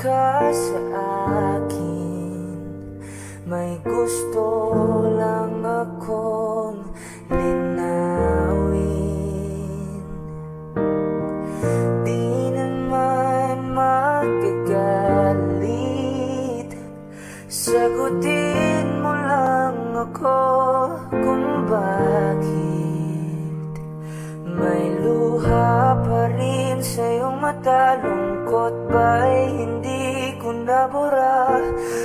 ka sa akin. May gusto lang akong linawin. Di naman magagalit, sagutin mo lang ako kung bakit may luha pa rin sa iyong mata. Lungkot ba'y hindi ko nabura?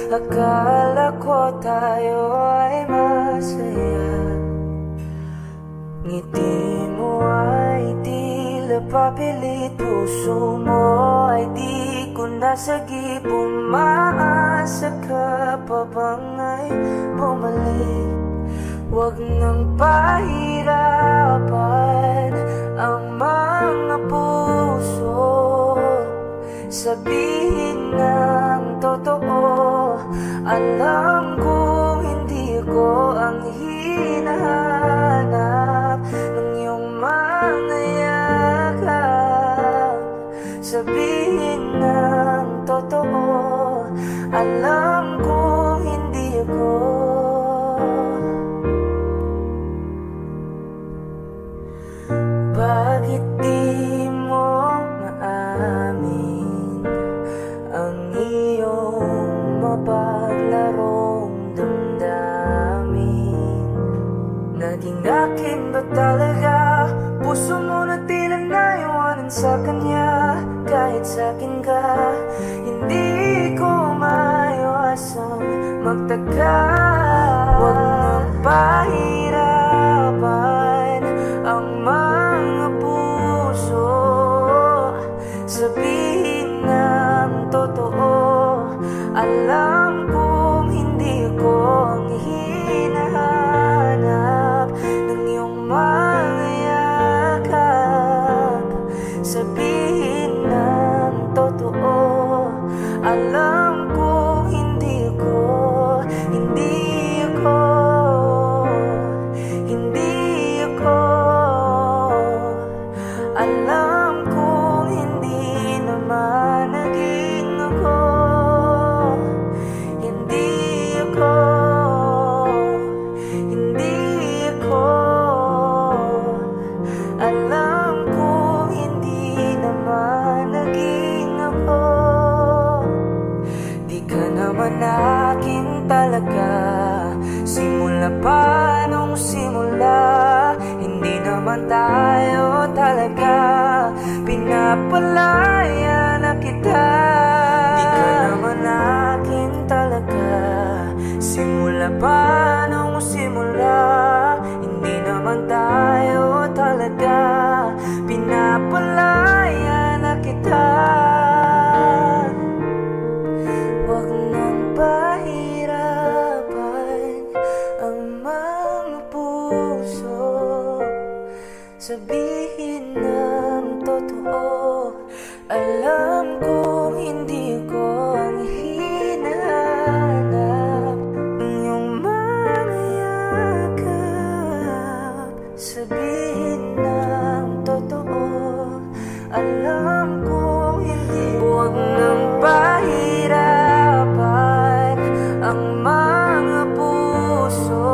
Akala ko tayo ay masaya. Ngiti mo ay tila papilit, puso mo ay di ko nasagip. Umaasa ka pa bang ay bumalik? Huwag nang pahirapan ang mga puso. Sabihin ng totoo, alam kong hindi ko ang hinahanap ng iyong mga yakap. Sabihin ng totoo, alam kong hindi ko. Bakit di mo maamin ang iyong mapaglarong damdamin? Naging akin ba talaga? Puso mo na tila naiwanan sa kanya. Kahit sa'kin ka, hindi ko maiwasang magtaka. Huwag na pahirapan ang mga puso. Sabihin ng totoo, alam kong hindi ko ang hinahanap ng iyong mga yakap. Sabihin ng totoo, alam kong hindi ko, hindi ko, hindi ko. Alam kong hindi naman naging ako. Hindi ako, hindi ako. Alam kong hindi naman naging ako. Di ka naman akin talaga, simula pa nung simula. Hindi naman tayo talaga, pinapalaya na kita. Di ka naman akin talaga, simula pa nung simula. Hindi naman tayo talaga, pinapalaya na kita. Huwag nang pahirapan ang mga puso. Sabihin ng totoo, alam kong hindi ko ang hinahanap ng iyong mga yakap. Sabihin ng totoo, alam kong hindi. Huwag nang pahirapan ang mga puso.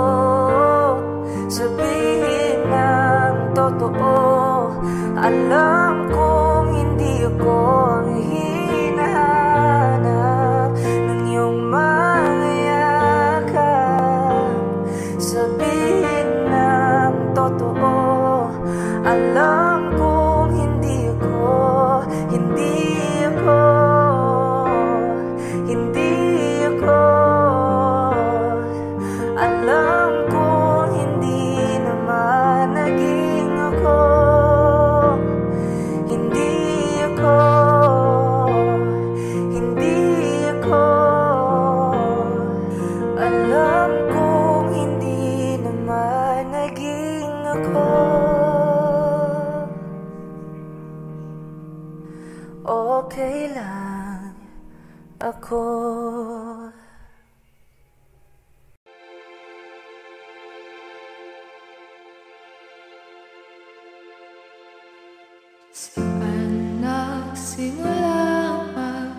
Sabihin ng totoo, alam kong hindi ako ang hinahanap ng iyong mga yakap. Sabihin ng totoo, alam kong hindi ako, hindi ako, hindi ako. Alam kong hindi naman naging ako. Hindi ako, hindi ako. Alam kong hindi naman naging ako. Okay lang ako. Saan nagsimula ang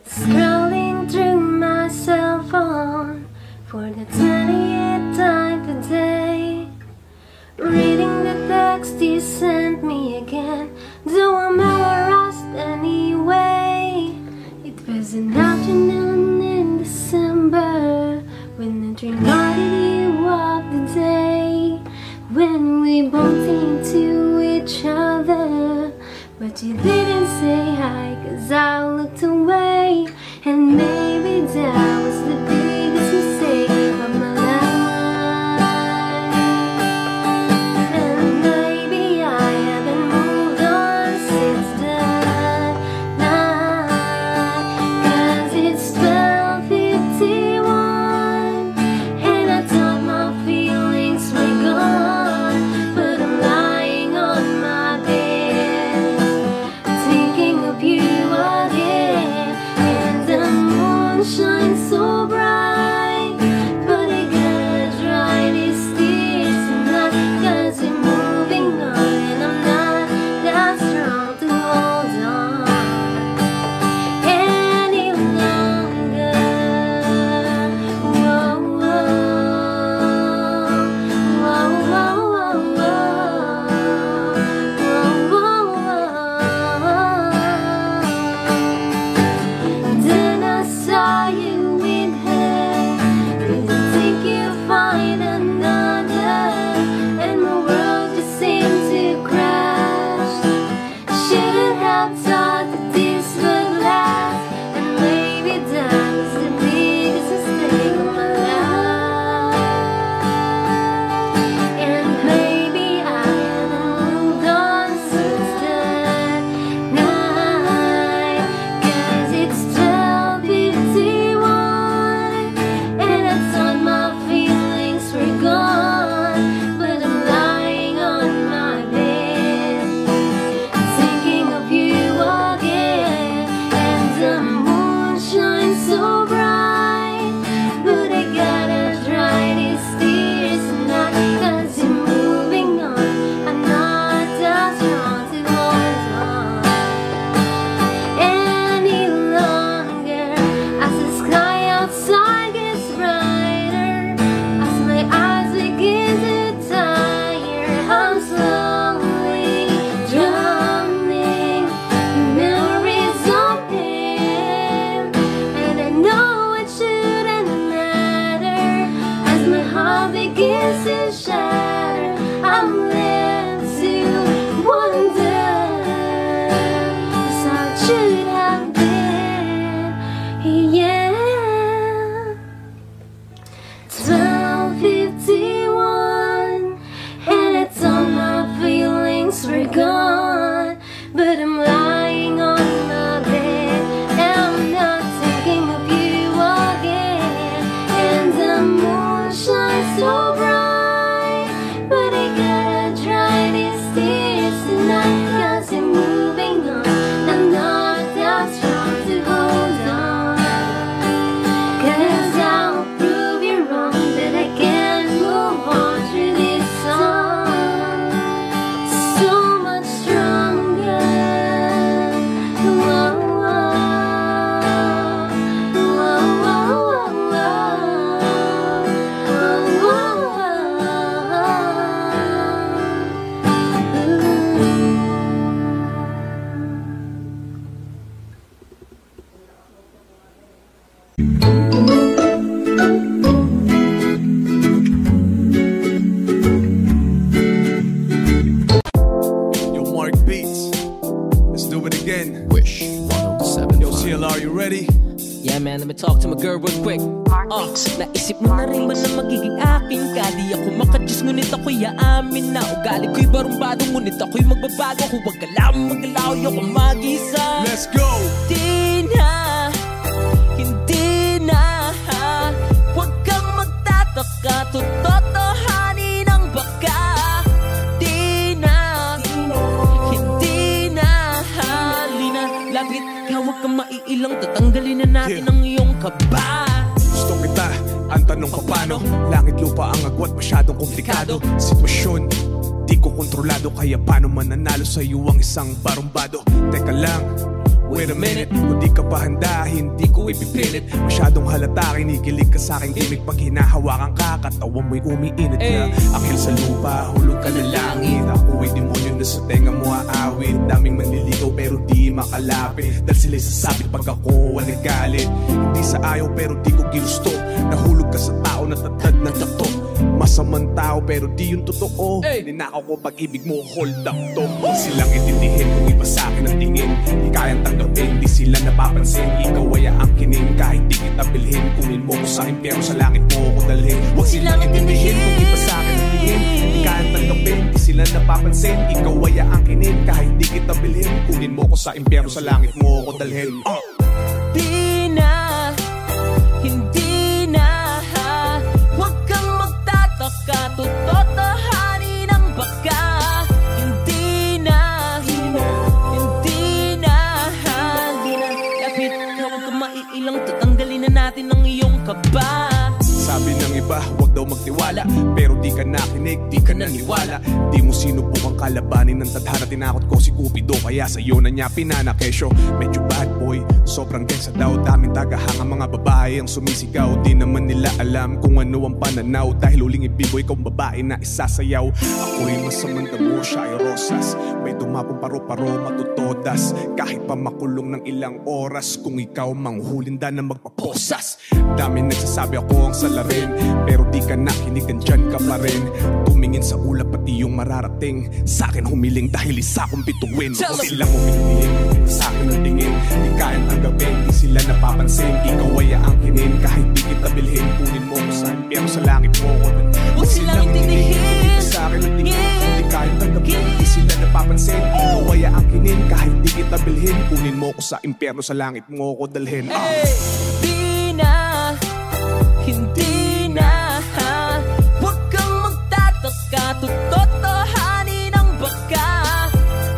Scrolling through my cell phone for the 20th time today, reading the text you sent me again. Do I'm embarrassed anyway. It was an afternoon in December when I reminded you of the day when we bumped into each other, but you didn't say hi 'cause I looked away. And maybe that was the biggest mistake of my life. And maybe I haven't moved on Let's do it again. Wish 107.5. Yo, CLR, you ready? Yeah man, let me talk to my girl real quick. Naisip mo na rin ba na magiging akin ka? Di ako makadiyos ngunit ako'y aamin na ugali ko'y barumbado ngunit ako'y magbabago. Kung wag ka lang magalaw, ayoko mag-isa. Let's go! Hindi na, hindi na, huwag kang magtataka, tototohanin ang baka. Di na, hindi na, halina, lapit ka, huwag kang maiilang, tatanggalin na natin ang iyong kaba. Gusto kita, ang tanong ka paano? Langit lupa ang agwat, masyadong komplikado. Sitwasyon, di ko kontrolado, kaya paano mananalo sa'yo ang isang barumbado? Teka lang, wait a minute, kung di ka pa handa, hindi ko ipipilit. Masyadong halata, kinikilig ka sa'king gimmick. Pag hinahawakan ka, katawan mo'y umiinit na. Anghel sa lupa, hulog ka ng langit. Ako'y demonyo na sa tenga mo aawit. Daming manliligaw pero di makalapit, dahil sila'y sasabit pag ako ang nagalit. Hindi sa ayaw pero di ko ginusto. Nahulog ka sa tao na tatad ng tato. Masamang tao pero di yung totoo. Ninakaw ko pag-ibig mo, hold up to. Huwag silang itindihin kung iba sa'kin ang tingin. Di kayang tanggapin, di sila napapansin. Ikaw ay aangkinin kahit di kita bilhin. Kunin mo ko sa impyerno, sa langit mo ko dalhin. Huwag silang itindihin kung iba sa'kin ang tingin. Di kayang tanggapin, di sila napapansin. Ikaw ay aangkinin kahit di kita bilhin. Kunin mo ko sa impyerno, sa langit mo ko dalhin. Di na, hindi na, huwag kang magtataka, tototohanin ang baka. Hindi na, hindi na, lapit ka, huwag kang maiilang, tatanggalin na natin ang iyong kaba. Sabi ng iba, huwag daw magtiwala, pero di ka nakinig, di ka naniwala. Di mo sinubukang kalabanin ng tadhana. Tinakot ko si Cupido, kaya sa'yo na niya pinanakesyo. Medyo bad boy, sobrang densa daw. Daming tagahang ang mga babae ang sumisigaw. Di naman nila alam kung ano ang pananaw, dahil huling ibigo ikaw babae na isasayaw. Ako'y masamang damo, siya ay rosas. May dumapong paro-paro, matutodas. Kahit pa makulong ng ilang oras, kung ikaw manghulinda na magpaposas. Dami nagsasabi ako ang salarin, pero di ka nakinig, andyan ka pa rin. Tumingin sa ulap pati yung mararating. Sa'kin humiling dahil isa kong bituin. Huwag silang humiling, sa'kin ang tingin. Di kayang tanggapin, di sila napapansin. Ikaw ay aangkinin kahit di kita bilhin. Kunin mo ko sa impyerno, sa langit mo ko. Huwag silang itindihin, sa'kin ang tingin. Di kayang tanggapin, di sila napapansin. Ikaw ay aangkinin kahit di kita bilhin. Kunin mo ko sa impyerno, sa langit mo ko dalhin. Di na, hindi na, huwag kang magtataka, tototohanin ang baka.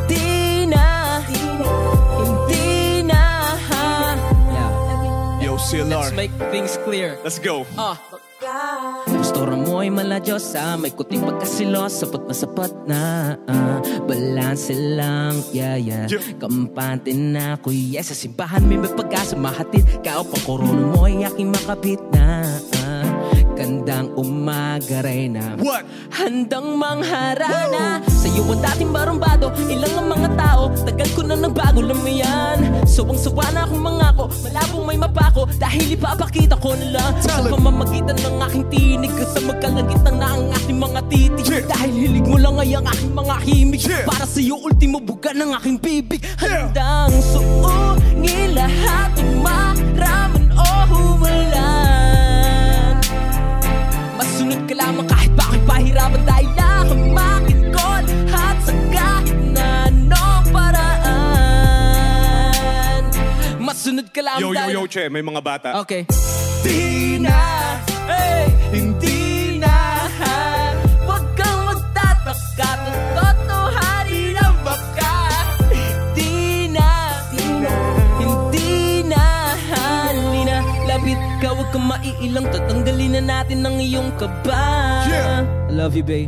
Di na, hindi na. Yo, CLR, Let's make things clear. let's go. Gusto mo ay maladyosa, may kuting pagkasilos, sapat na balanse lang, yeah. Kampante na ako, yes. Sa simbahan may pag-asa, mahatid ka o pang korona mo ay aking makabit na. Gandang umaga rin na What? handang mangharana. Sa'yo ang dating barumbado, ilang ang mga tao, tagal ko na nagbago lang mo yan. Sawang-sawa na akong mangako, malabong may mapako, dahil ipapakita ko na lang sa pamamagitan ng aking tinig, sa magkalagitan na ang aking mga titig. Dahil hilig mo lang ay ang aking mga himig, para sa'yo ultimo buga ng aking bibig. Handang suungin lahat ng maraman o huwalan. Masunod ka lamang kahit bakit pahirapan, dahil nakamakin ko lahat sa kahit na anong paraan. Masunod ka lamang dahil... Yo, che, may mga bata. Okay. Di na, hindi na, huwag kang magtataka, totohanin ang baka. Di na, hindi na, halina, lapit ka, huwag kang maiilang, tatanggalin na natin ang iyong kaba. I love you, babe.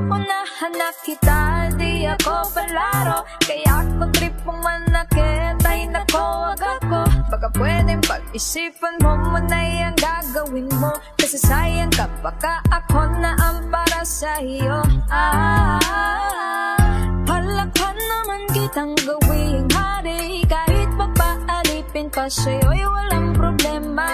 Unahan na kita, di ako palaro, kaya kung trip mo manakit ay nako, wag ako. Baka pwedeng pag-isipan mo muna yung gagawin mo, kasi sayang ka, baka ako na ang para sa'yo. Pala Subukan naman kitang gawing hari, kahit papaalipin pa sa'yo'y walang problema.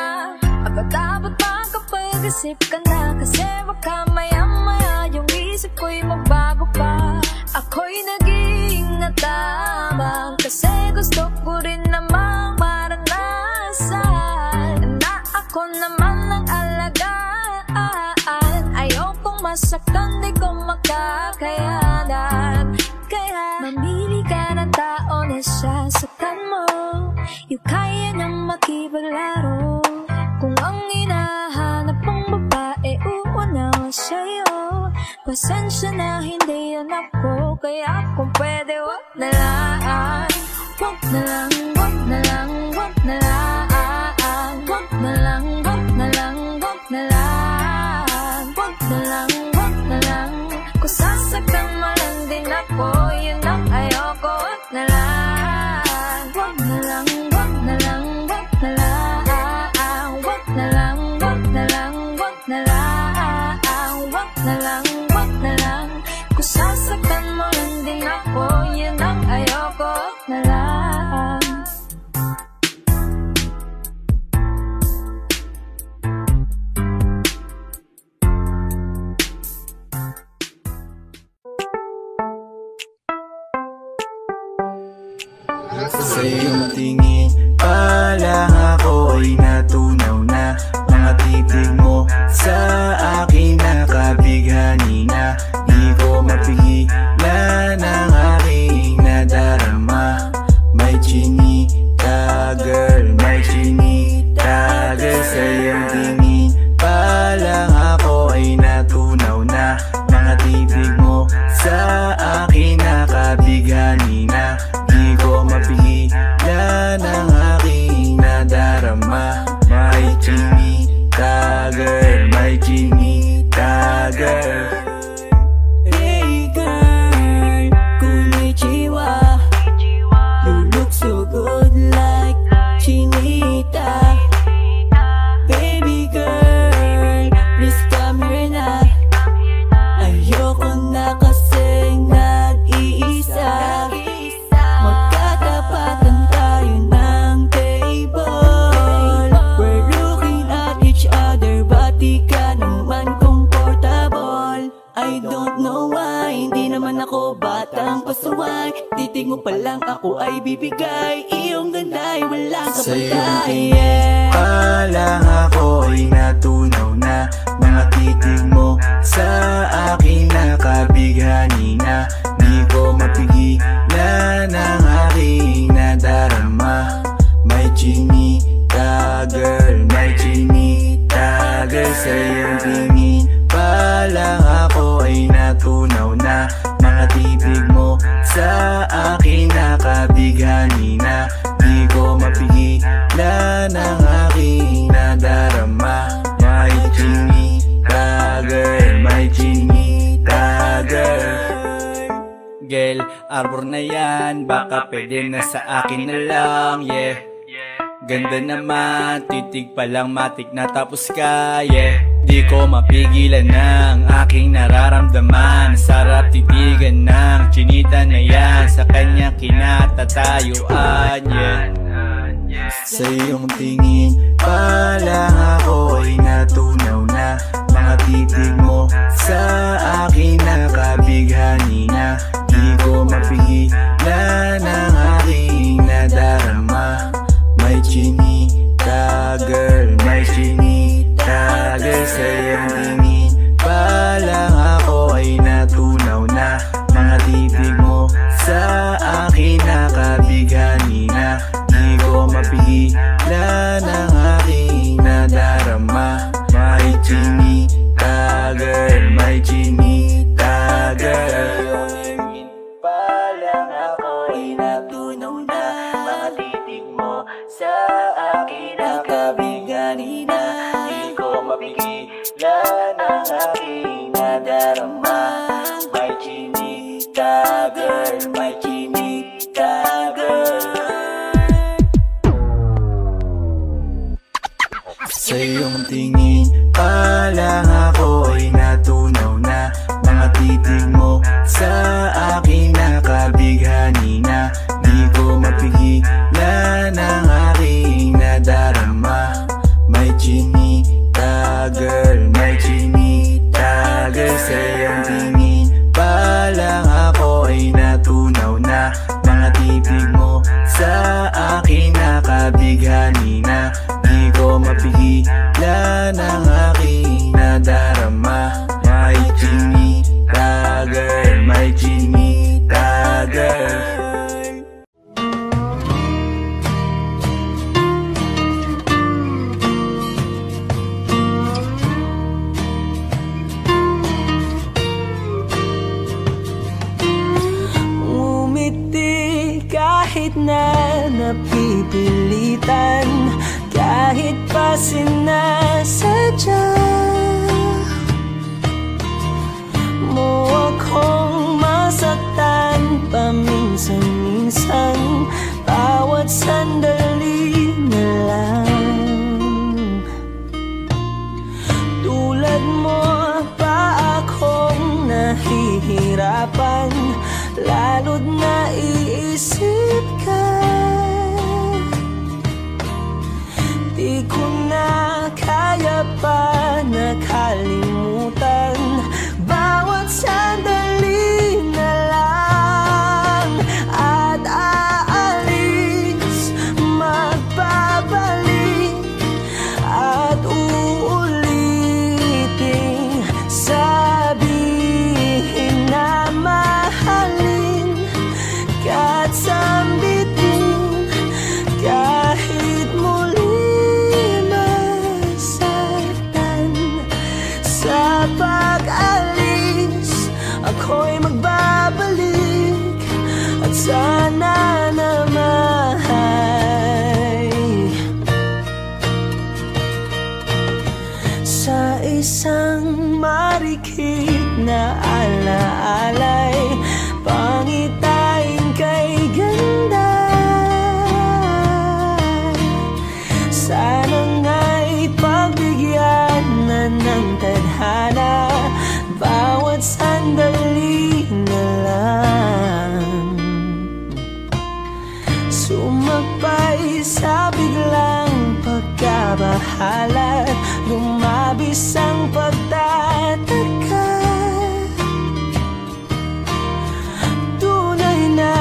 Dapat makapag-isip ka na, kasi baka maya-maya yung isip ko'y magbago pa. Ako'y naging natabang, kasi gusto ko rin namang maranasan na ako naman ang alagaan. Ayokong masaktan, di ko makakayanan. Kaya mamili ka ng tao na sasaktan mo, yung kaya niyang makipaglaro. Kung ang hinahanap mong babae uunawa sa'yo, pasensya na hindi yan ako. Kaya kung pwede wag na lang, wag na lang, wag na lang, wag na lang, wag na lang, wag na lang, wag na lang, wag na lang, wag na lang. Kung sasaktan mo lang din ako, yun ang ayoko. Wag na lang, wag na lang, wag na lang, wag na lang, wag na lang, wag na lang, wag na lang, wag na lang, wag na lang. Kung sasaktan mo lang din ako, yun ang ayoko. Wag na lang. Sa iyong tingin pa lang ako ay natunaw na. Mga titig mo sa akin nakabighani na. Di ko mapigilan ang aking nadarama. May chinita girl, may chinita girl. Sa iyong tingin pa lang ako ay natunaw na. Mga titig mo sa akin nakabighani na. Di ko mapigilan ang aking nadarama. May chinita girl, may chinita girl. Hey girl, konnichiwa. You look so good like chinita. Baby girl, please come here na. Ayoko na kasing nag-iisa. Magkatapatan tayo ng table. We're looking at each other, but di ka naman comfortable. I don't know why, hindi naman ako batang pasuway. Titig mo pa lang ako ay bibigay. Iyong ganda'y walang Sa iyong kapatay. tingin pa lang ako ay natunaw na. Mga titig mo sa akin nakabighani na. Di ko mapigilan ang aking nadarama. May chinita girl, may chinita girl. Sa iyong tingin pa lang ako ay natunaw na. Mga titig mo sa akin nakabighani na. Di ko mapigilan ang aking nadarama. May chinita girl, may chinita girl. Girl, arbor na yan, baka pwede na sa akin na lang, yeah. Ganda naman, titig pa lang matik na tapos ka, yeah. Di ko mapigilan ng aking nararamdaman. Sarap titigan ng chinita na yan, sa kanya kinatatayuan, yeah. Sa iyong tingin pa lang ako ay natunaw na. Mga titig mo sa akin nakabighani na. Di ko mapigilan ang aking nadarama. May chinita girl, may chinita girl. Sa iyong tingin pa lang ako ay natunaw na. Mga titig mo sa akin nakabighani na. Di ko mapigilan ang aking nadarama. May chinita girl, may chinita girl. Pa lang ako ay natunaw na. Mga titig mo sa akin nakabighani na. Di ko mapigilan ang aking nadarama. May chinita girl, may chinita girl. Sa iyong tingin pa lang ako ay natunaw na. Mga titig mo sa akin nakabighani kahit na napipilitan, kahit pa sinasadya mo akong masaktan paminsan-minsan, bawat sandali na lang. Tulad mo pa akong nahihirapan, lalo't naiisip ka. Di ko na kaya pa nakalimutan, bawat sandali na lang. At aalis, magbabalik, at uulitin, sabihin na mahalin ka at sambitin, kahit muli masaktan. Sa pag-alis, ako'y magbabalik, at sana naman sa isang marikit na alaalay, pangitain kay ganda. Sana nga'y pagbigyan na ng tadhana, bawat sandali na lang. Sumagpay sa biglang pagkabahala, lumabis ang pagtataka. Tunay na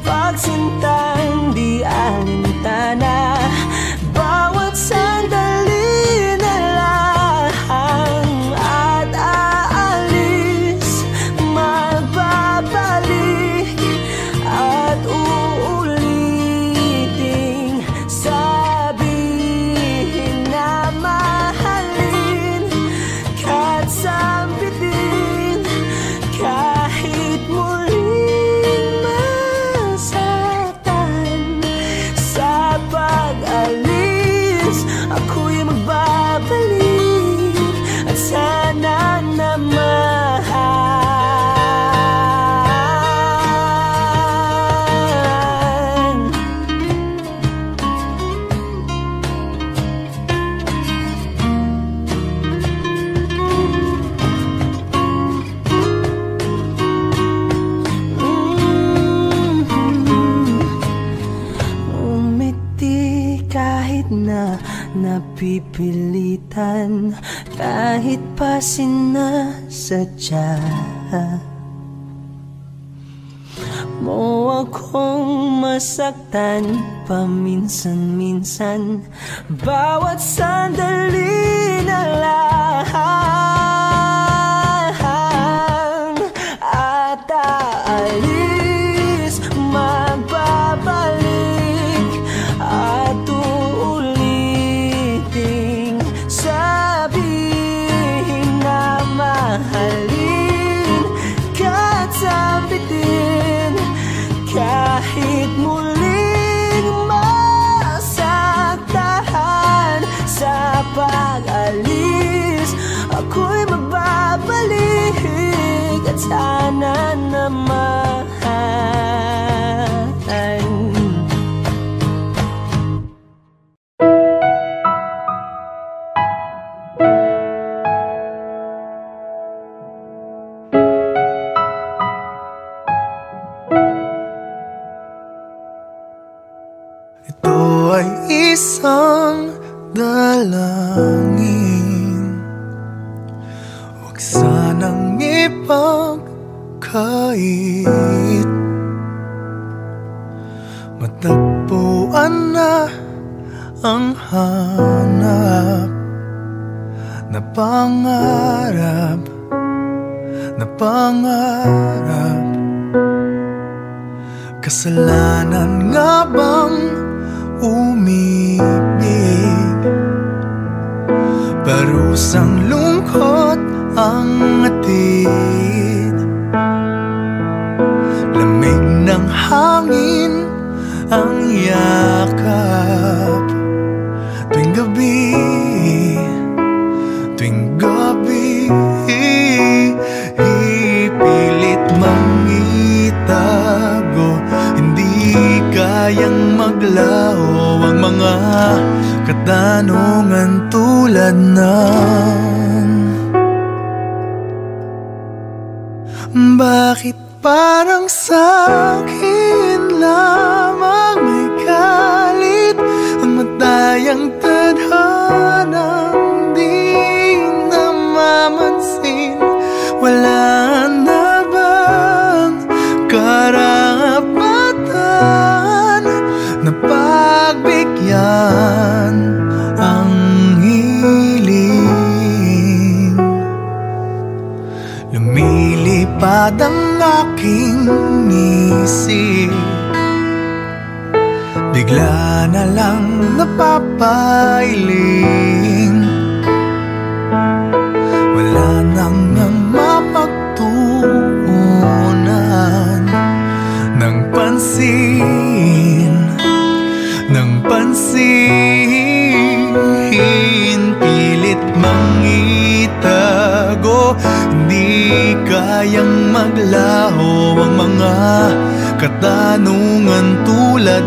pagsintang di alintana, bawat sandali na lang. At aalis, magbabalik, at uulitin, sabihin na mahalin ka at sambitin, kahit muling masaktan. Sa pag-alis, ako'y magbabalik, at sana naman umiti kahit na napipilitan, kahit pa sinasadya mo akong masaktan paminsan-minsan, bawat sandali na lang. At aalis, magbabalik, at uulitin, sabihin na mahalin ka at sambitin, kahit muling masaktan. Sa pag-alis, ako'y magbabalik, at sana naman ito ay isang dalangin, huwag sanang ipagkait. Matagpuan na ang hanap na pangarap, na pangarap. Kasalanan nga bang umibig? Parusang lungkot ang atid, lamig ng hangin ang yakap. Tuwing gabi, tuwing gabi, ipilit mang itago. Hindi kayang maglaho ang mga katanungan tulad ng bakit parang sa'kin lamang may galit ang matayang tadhanang di namamansin? Wala na bang karapatan na pagbigyan ang hiling? Lumilipad ang aking isip, bigla na lang napapailing. Wala nang mapagtuunan ng pansin, ng pansin. Pilit mang itago, hindi kayang maglaho ang mga katanungan tulad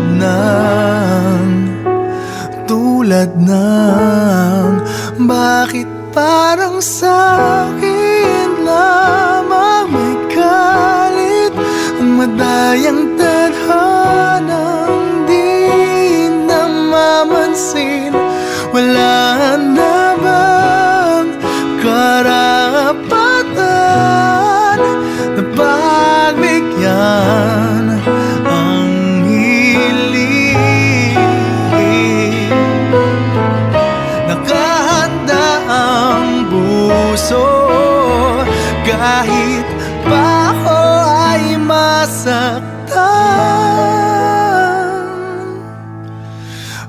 ng bakit parang sa'kin lamang may galit ang madayang tadhanang di namamansin? Wala na bang karapatan na pagbigyan ang hiling? Nakahanda ang puso kahit pa ako ay masaktan.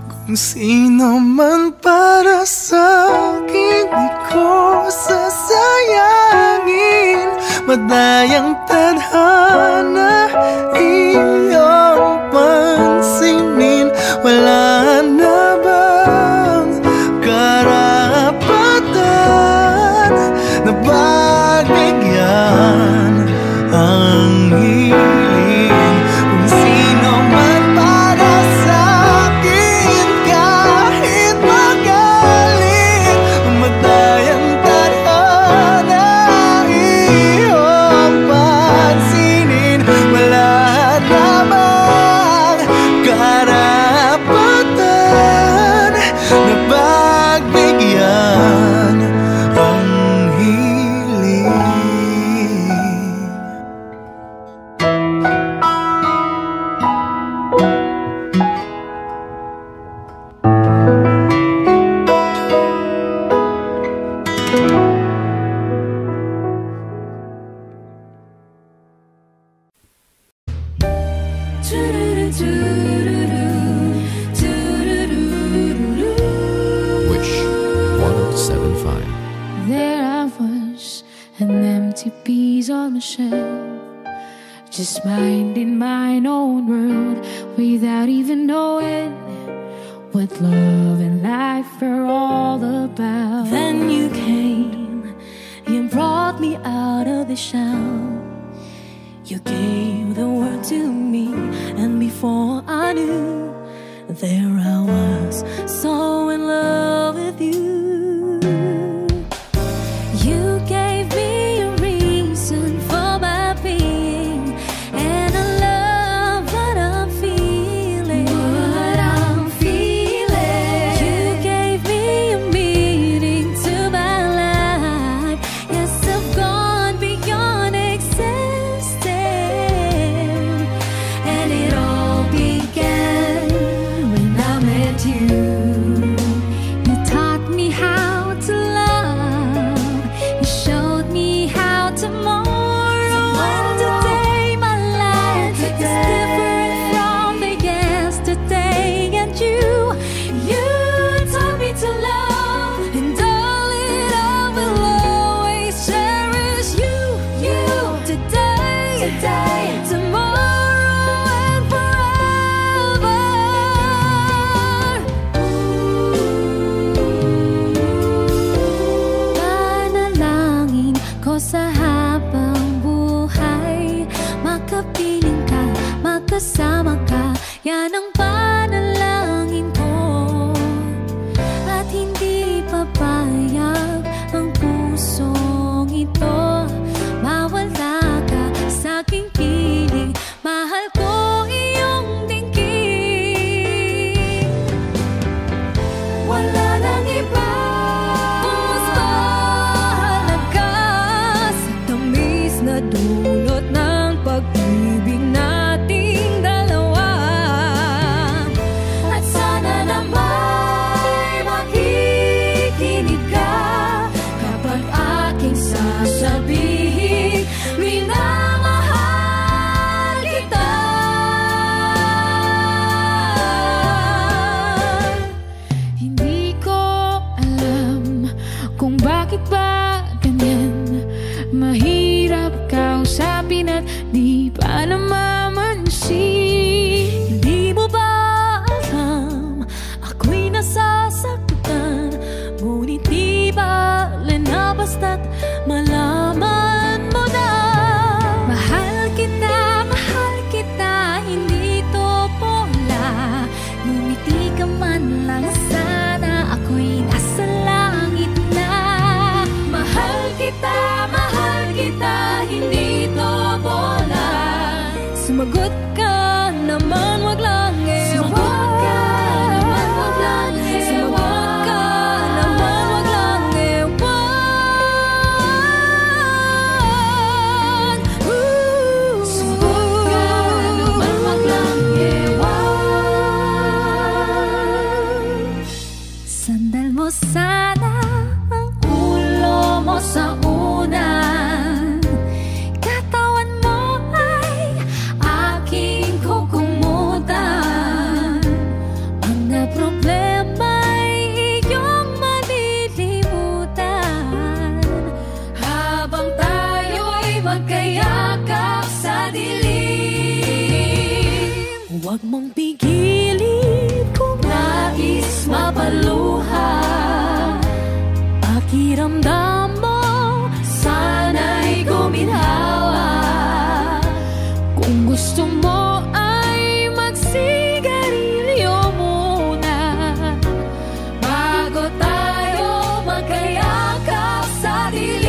Kung sino man para sa'kin, di ko sasayangin. Madayang tadhana iyong pansinin. Wala na bang karapatan na pagbigyan ang hiling? Kung sino man para sa'kin, kahit magalit, madayang tadhana iyong pansinin. Wala na bang karapatan na pagbigyan ang hiling? Wish 1075. There I was, an empty piece on the shelf, just minding my own world without even knowing what love and life are all about. Then you came, you brought me out of the shell. You gave the word to me, and before I knew, there I was, so in love with you. You gave me a reason for my being, and I love what I'm feeling. You gave me a meaning to my life. Yes, I've gone beyond existence, and it all began when I met you. You taught me Huwag mong pigilin kung nais mapaluha. Pakiramdam mo, sana'y guminhawa. Kung gusto mo ay magsigarilyo muna bago tayo magkayakap sa dilim.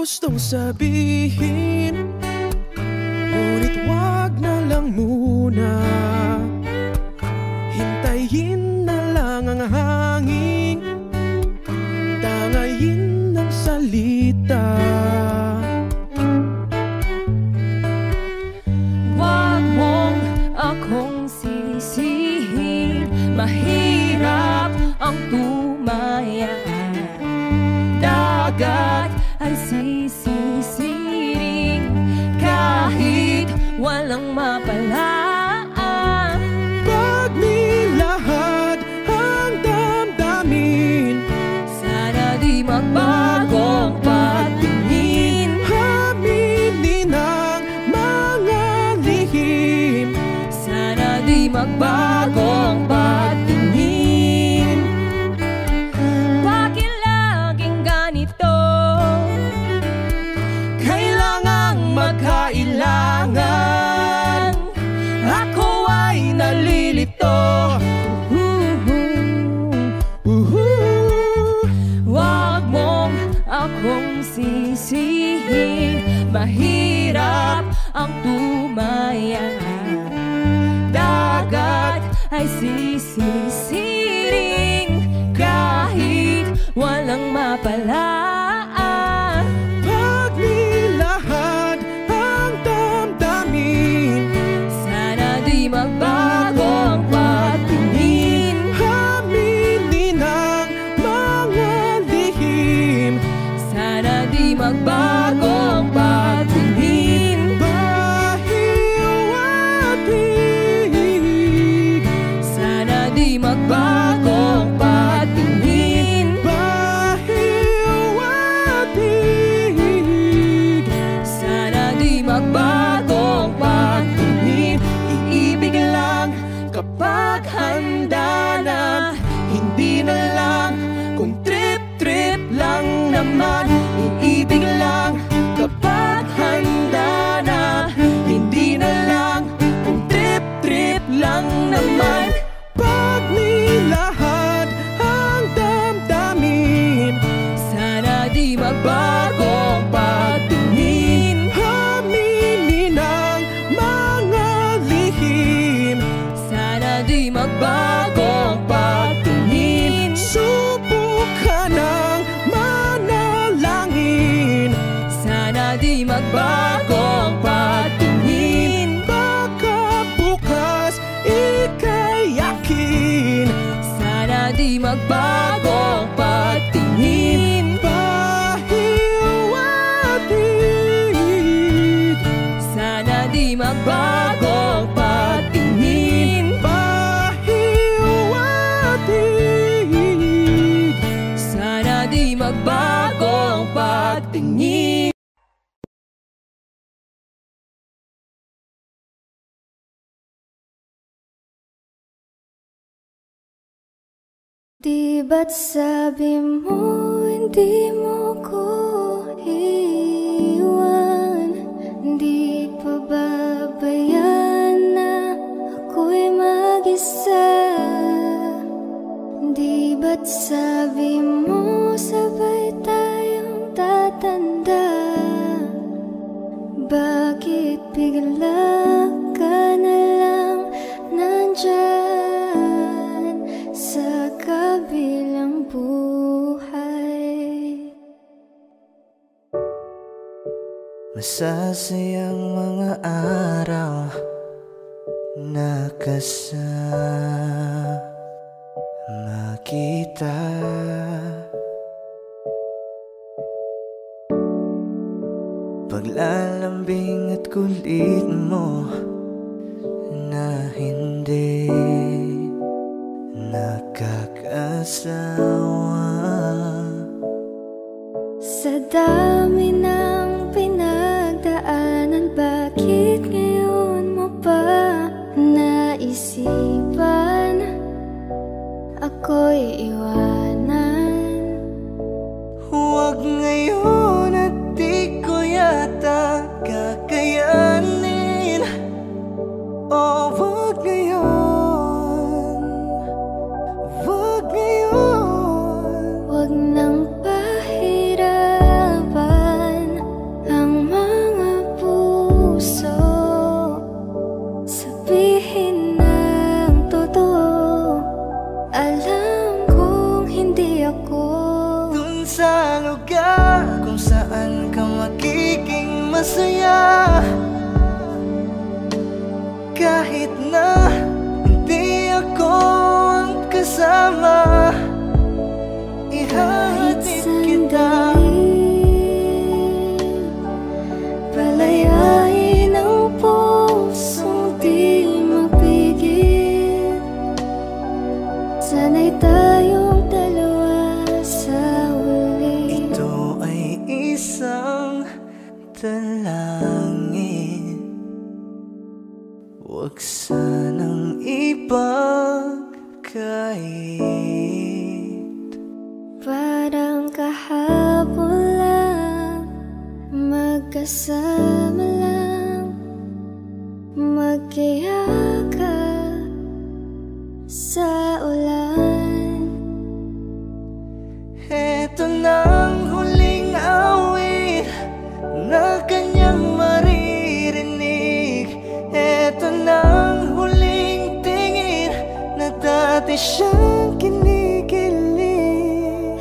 Gustong sabihin, ngunit wag na lang muna. Hintayin na lang ang hangin, tangayin ng salita. Wag mong akong sisihin, mahirap ang tumaya. Dagat ay sisisiring kahit walang mapalaan. Pag nilahad ang damdamin, sana di magbagong patingin. Aminin ang mga lihim, sana di magbagong patingin. Bakit laging ganito? Magkailangan, ako ay nalilito. Wag mong akong sisihin, mahirap ang tumaya. Dagat ay sisisiring kahit walang mapalaan. Pag nilahad ang damdamin, sana di magbagong patingin. Aminin ang mga lihim, sana di magbagong patingin. Bahiw at hig, sana di magbagong patingin. bahiw at hig, Sana di magbagong patingin. iibig lang kapag handa na, hindi na lang kung trip-trip lang naman. Iibig lang kapag handa na, hindi na lang kung trip-trip lang naman. Pag nilahad ang damdamin, Sana di magbagong patingin. aminin ang mga lihim, Sana di magbagong patingin. subukan ng manalangin, Sana di magbagong patingin. baka bukas ika'y yakin. Sana di magbagong patingin. Bahiw at hig, Sana di magbagong patingin. bahiw at hig, Sana di magbagong patingin. Di ba't sabi mo hindi mo ko iwan? Di pa babayaan na ako'y mag-isa? Di ba't sabi mo sabay tayong tatanda? Bakit bigla ka na lang nandyan sa kabilang buhay? Masasayang mga araw na kasama kita. Paglalambing at kulit mo na hindi nakakasawa. Sa dami ng pinagdaanan, bakit ngayon mo pa naisipan ako'y iwanan? Huwag ngayon at di ko yata kakayanin. Oh, wag ngayon, wag ngayon. Wag nang pahirapan ang mga puso. Sabihin ng totoo, alam kong hindi ako Dun sa lugar kung saan ka magiging masaya. Kahit na hindi ako ang kasama, ihahatid kita. Palayain ang pusong di mapigil. Sana'y tayong dalawa sa huli. Ito ay isang dalangin, huwag sanang ipagkait. Parang kahapon lang, magkasama lang, magkayakap sa ulan. Heto nang huling awit na kanyang maririnig. Heto nang huling tingin na dati siyang kinikilig.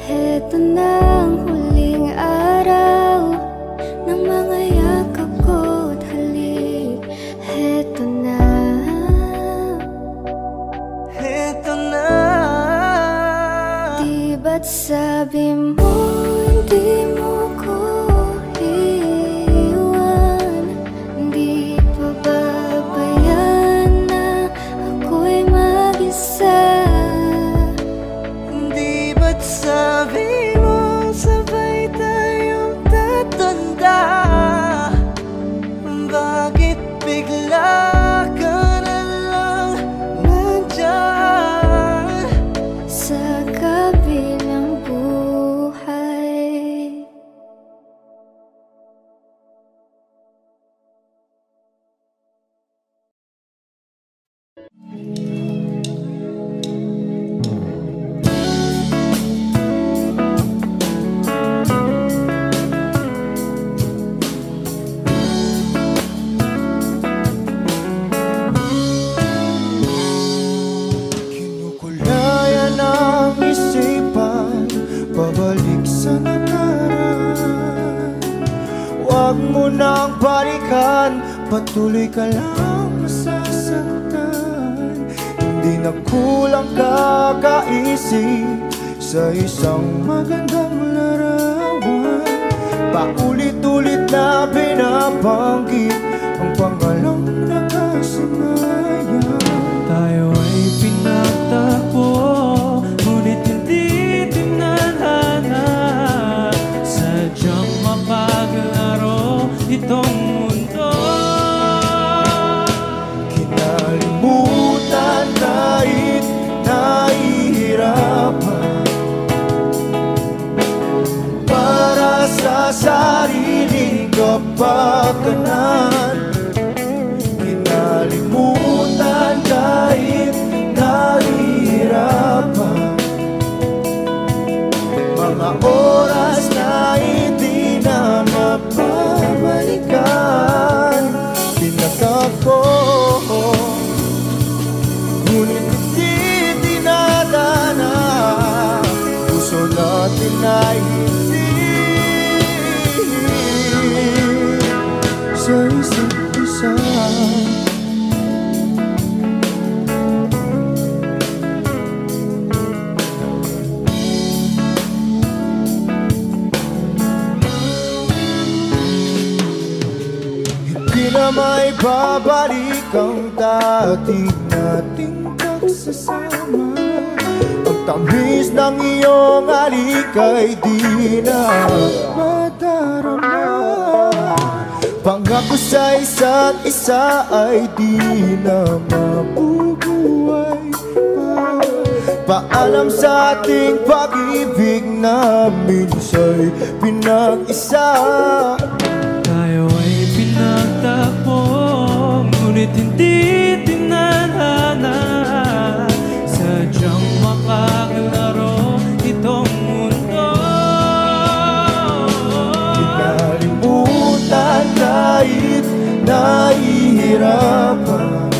Heto na ang huling araw ng mga yakap ko't halik. Heto na. Heto na. Di ba't sabi mo hindi mo ko iwan? Di pa babayaan na ako'y mag-isa? Di ba't sabi mo sabay tayong tatanda? Bakit bigla ka na lang nandyan Sa kabilang buhay? Kinukulayan ang isipan, pabalik sa nakaraan. Huwag mo nang balikan, patuloy ka lang masasaktan. Hindi na kulang kakaisip sa isang magandang larawan. Paulit-ulit na binabanggit ang pangalang nakasanayan. Tayo ay pinagtagpo, ngunit hindi tinadhana. Sadyang mapaglaro itong mundo. Kinalimutan kahit nahihirapan, mga oras na hindi na mapabalikan. Pinagtakbo, ngunit hindi dinadana. Puso natin ay hindi sa isa't isa. Hindi na may babalik ang dati nating pagsasama. Ang tamis ng iyong halik ay di na madarama. Pangako sa isa't isa ay di na mabubuhay pa. Paalam sa ating pag-ibig na minsa'y pinag-isa. Tayo ay pinagtakbo, ngunit hindi tinadhana. Sadyang makakalaro itong mundo. Kinalimutan kahit nahihirapan,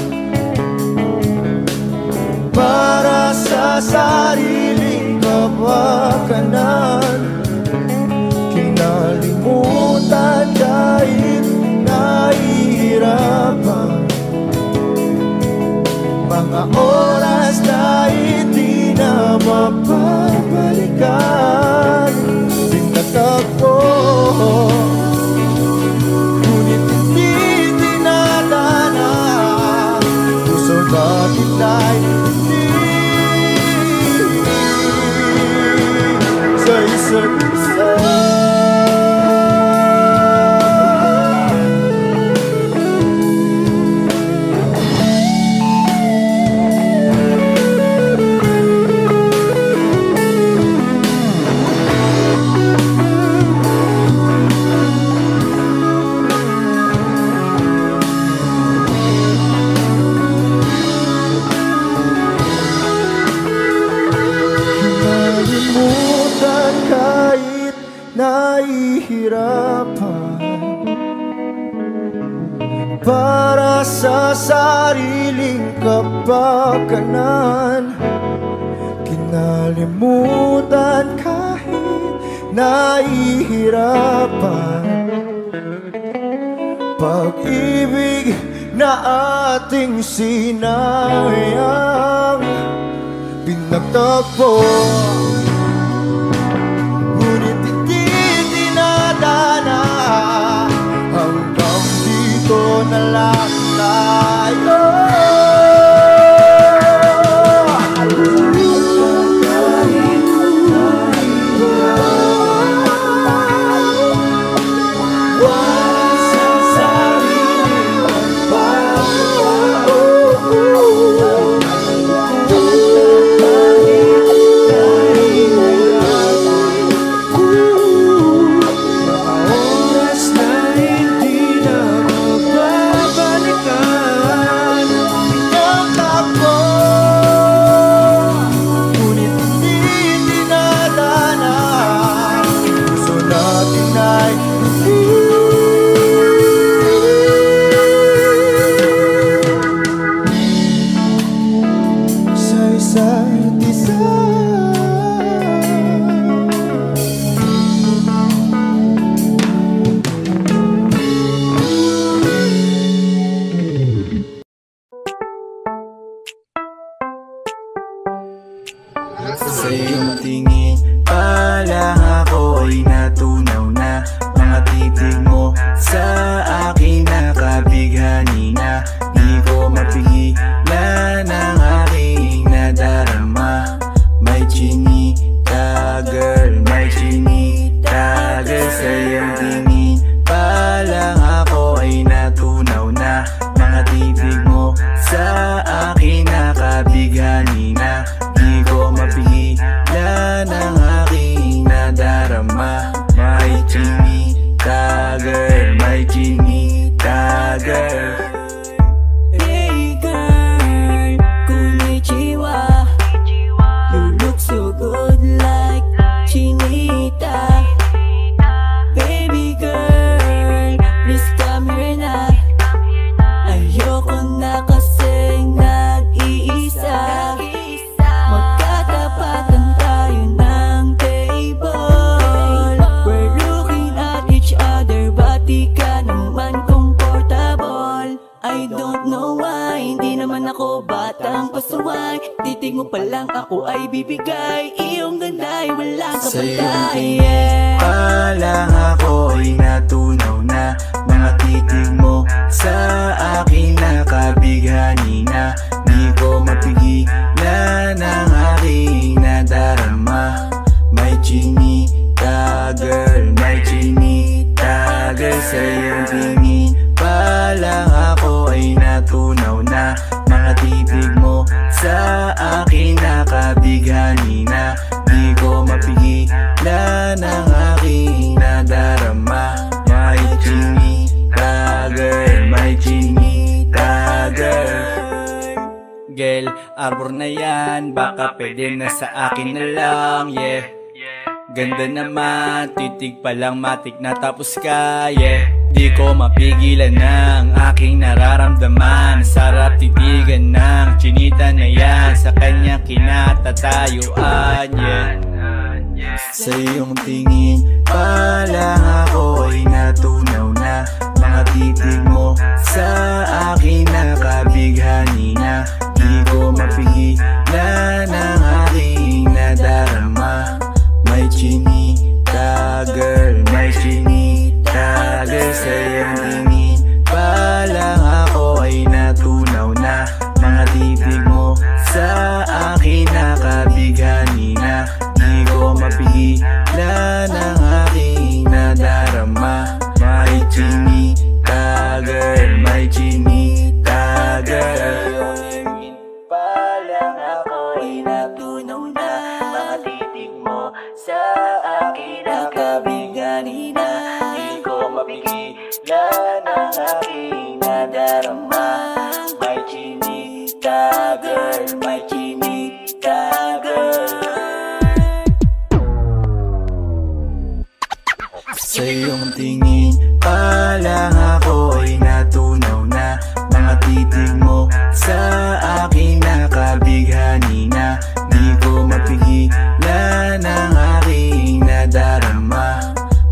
para sa sariling kapakanan. Kinalimutan kahit nahihirapan, mga oras na hindi na mapabalikan. Pinagtakbo, ngunit hindi dinadana. Puso natin ay hindi sa isa't isa. Kinalimutan kahit nahihirapan, para sa sariling kapakanan. Kinalimutan kahit nahihirapan, pag-ibig na ating sinayang. Pinagtakbo, ngunit hindi dinadana. Hanggang dito na lang tayo. chinita. Baby girl, please come here na. Ayoko na kasing nag-iisa. Magkatapatan tayo ng table. We're looking at each other, ba't di ka naman comfortable? I don't know why, hindi naman ako batang pasuway. Titig mo pa lang ako ay bibigay. Iyong ganda'y walang kapantay. Pa lang ako ay natunaw na. Mga titig mo sa akin nakabighani na. Di ko mapigilan ang aking nadarama. May chinita girl, may chinita girl. Sa iyong tingin pa lang ako ay natunaw na. Mga titig mo sa akin nakabighani na. Di ko mapigilan ang aking nadarama. May chinita girl, may chinita girl. Girl, arbor na yan, baka pwede na sa akin na lang, yeah. Ganda naman, titig pa lang matik na tapos ka, yeah. Di ko mapigilan ng aking nararamdaman. Sarap titigan ng chinita na yan. Sa kanya kinatatayuan, yeah. Sa iyong tingin pa lang ako ay natunaw na. Mga titig mo sa akin nakabighani na. Di ko mapigilan ang aking nadarama. May chinita girl, may chinita girl. Sa iyong tingin pa lang ako ay natunaw na. Mga titig mo sa akin nakabighani na. Di ko mapigilan ang aking nadarama. May chinita girl, may chinita girl. Pa lang ako ay natunaw na. Mga titig mo sa akin nakabighani na. Di ko mapigilan ang aking nadarama. May chinita girl, may chinita girl. Sa iyong tingin pa lang ako ay natunaw na. Mga titig mo sa akin nakabighani na. Di ko mapigilan ang aking nadarama.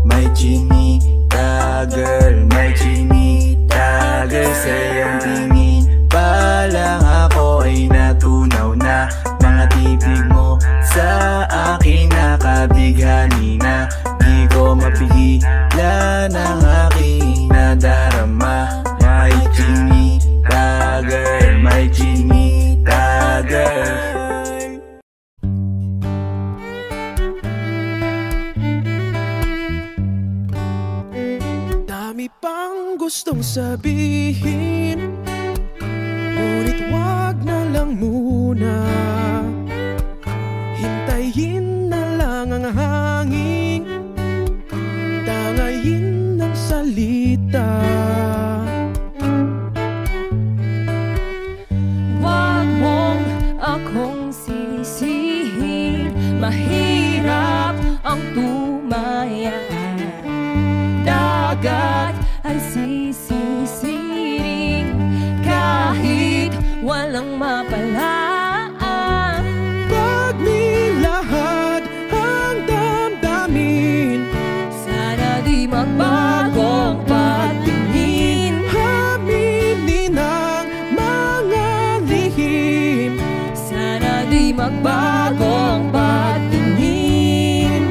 May chinita girl, may chinita girl. Sa iyong tingin pa lang ako ay natunaw na. Mga titig mo sa akin nakabighani na. Di ko mapigilan ang aking nadarama. May chinita girl, may chinita girl. Dami pang gustong sabihin, ngunit wag na lang muna. Hintayin na lang ang hangin, tangayin ng salita. Wag mong akong sisihin, mahirap ang tumaya. Dagat ay sisisiring kahit walang mapalaan. Pag nilahad ang damdamin, sana di magbagong patingin. Aminin ang mga lihim, sana di magbagong patingin.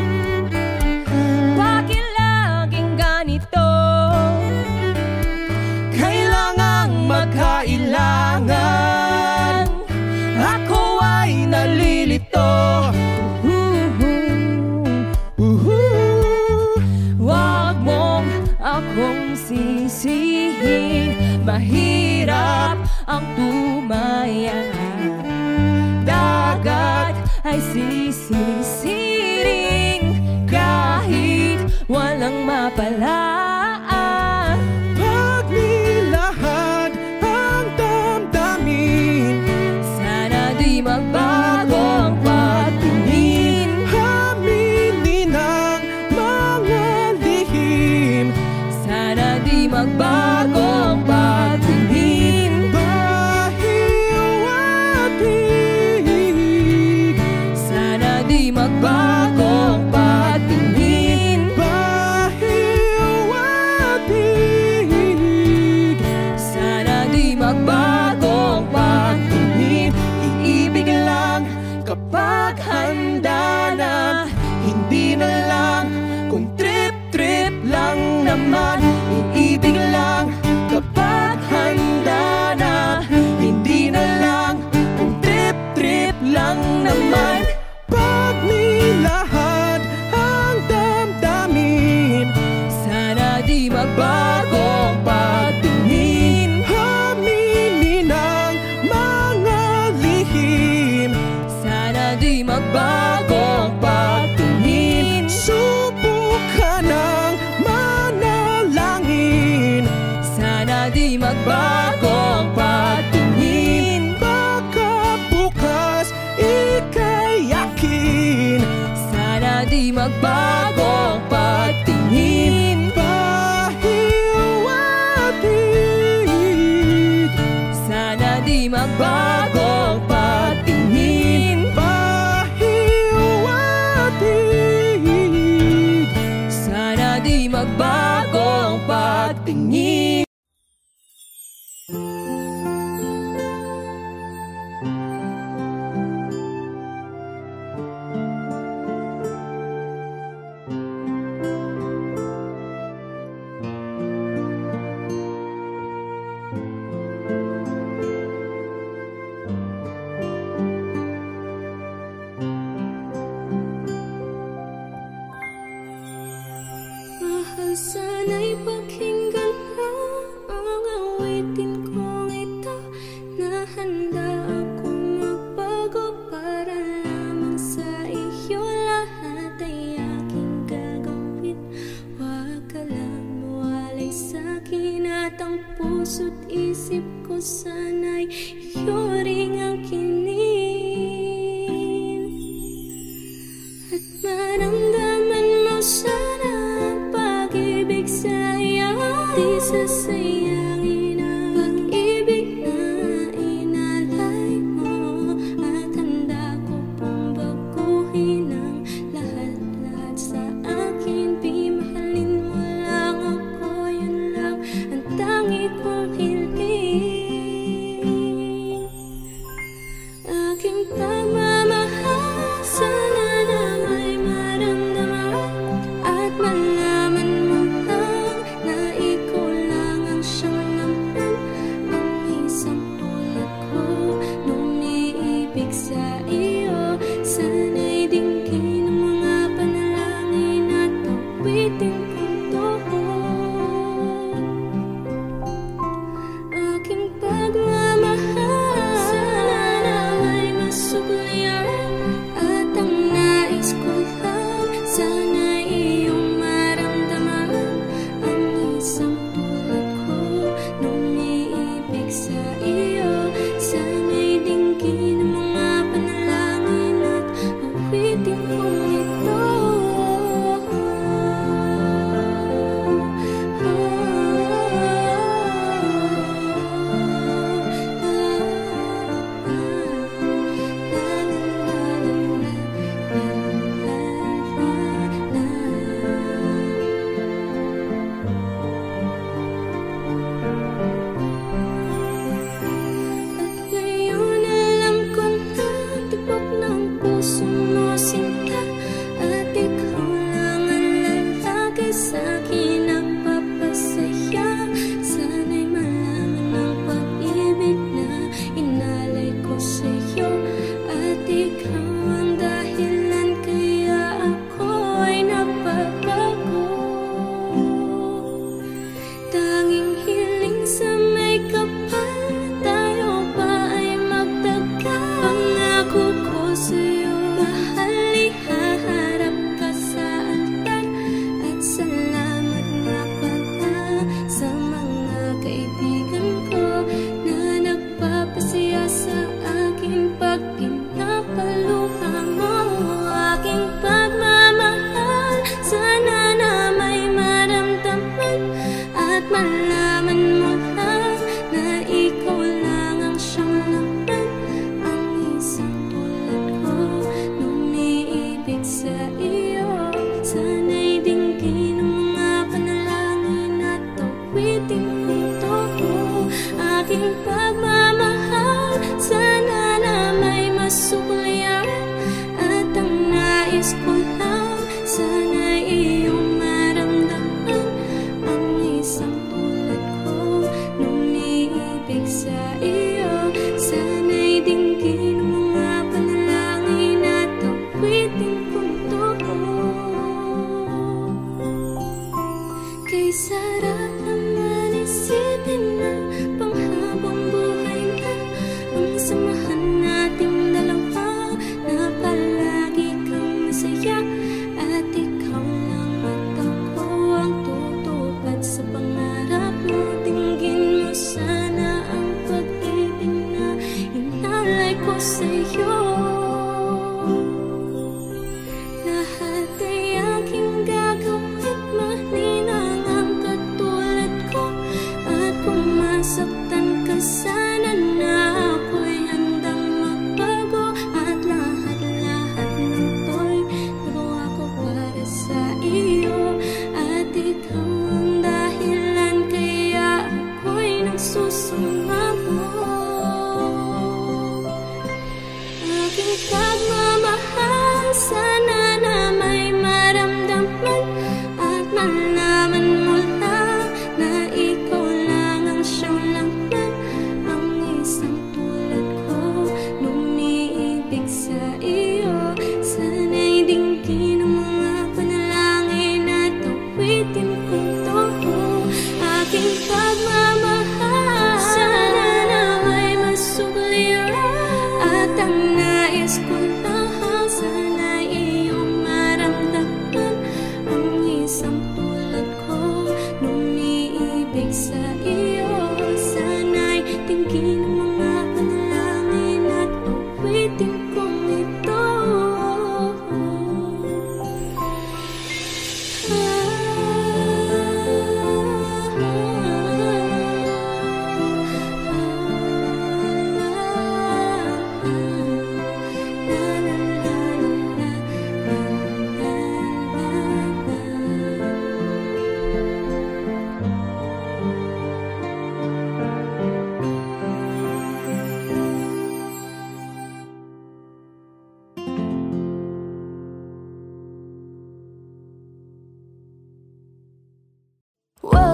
Bakit laging ganito? kailangang magkailangan. Ako ay nalilito. Wag mong akong sisihin, mahirap ang tumaya. Dagat ay sisisiring kahit walang mapalaan. Pag nilahad ang damdamin, sana di magbago ang patingin. aminin ang magbagong pagtingin. Pahiwatig, Sana di magbagong pagtingin. pahiwatig, Sana di magbagong pagtingin. Mahal, sana'y pakinggan mo ang awitin kong ito, na handa akong magbago para lamang sa iyo. Lahat ay aking gagawin, huwag ka lang mawalay sa'kin, at ang puso't isip ko sana'y iyo ring ang kinin. At maramdaman mo sana ang pag-ibig sa iyo, di sasayangin ang pag-ibig na inalay mo. At handa ko pong baguhin ang lahat-lahat sa akin. Di mahalin mo lang ako, yun lang ang tangi kong hiling. Aking pagmamahal, sana na may maramdaman at malaman mo lang na ikaw lang ang siyang laman. Ang isang tulad ko nung iibig sa iyo, sana'y dinggin ang mga panalangin at awitin kong totoo. Aking pagmamahal, sana na may masuklian, at ang nais ko lang, sana iyong maramdaman. Ang isang tulad ko nung iibig sa iyo, sana'y dinggin ang mga panalangin at awitin kong ito. At ngayon alam ko na tibok ng puso mo sinta, at ikaw lang ang lalaki sa'kin nagpapasaya. Sana'y malaman ang pag-ibig na inalay ko sa'yo, at ikaw ang dahilan kaya ako'y nagbabago. Tanging hiling sa may kapal, tayo pa ay magtagal. Pangako ko sa'yo, mahal, ihaharap ka sa altar. At salamat nga pala sa mga kaibigan ko na nagpapasaya sa akin pag pinapaluha mo. Aking pagmamahal, sana na may maramdaman at malaman mo lang na ikaw lang ang siyang laman. Ang isang tulad ko nung iibig sa iyo, sana'y dinggin ang mga panalangin at awitin kong totoo. Aking pagmamahal, sana na may masuklian, at ang nais ko lang, sana iyong maramdaman. Ang isang tulad ko nung iibig sa iyo, sana'y dinggin ang mga panalangin at awitin kong totoo.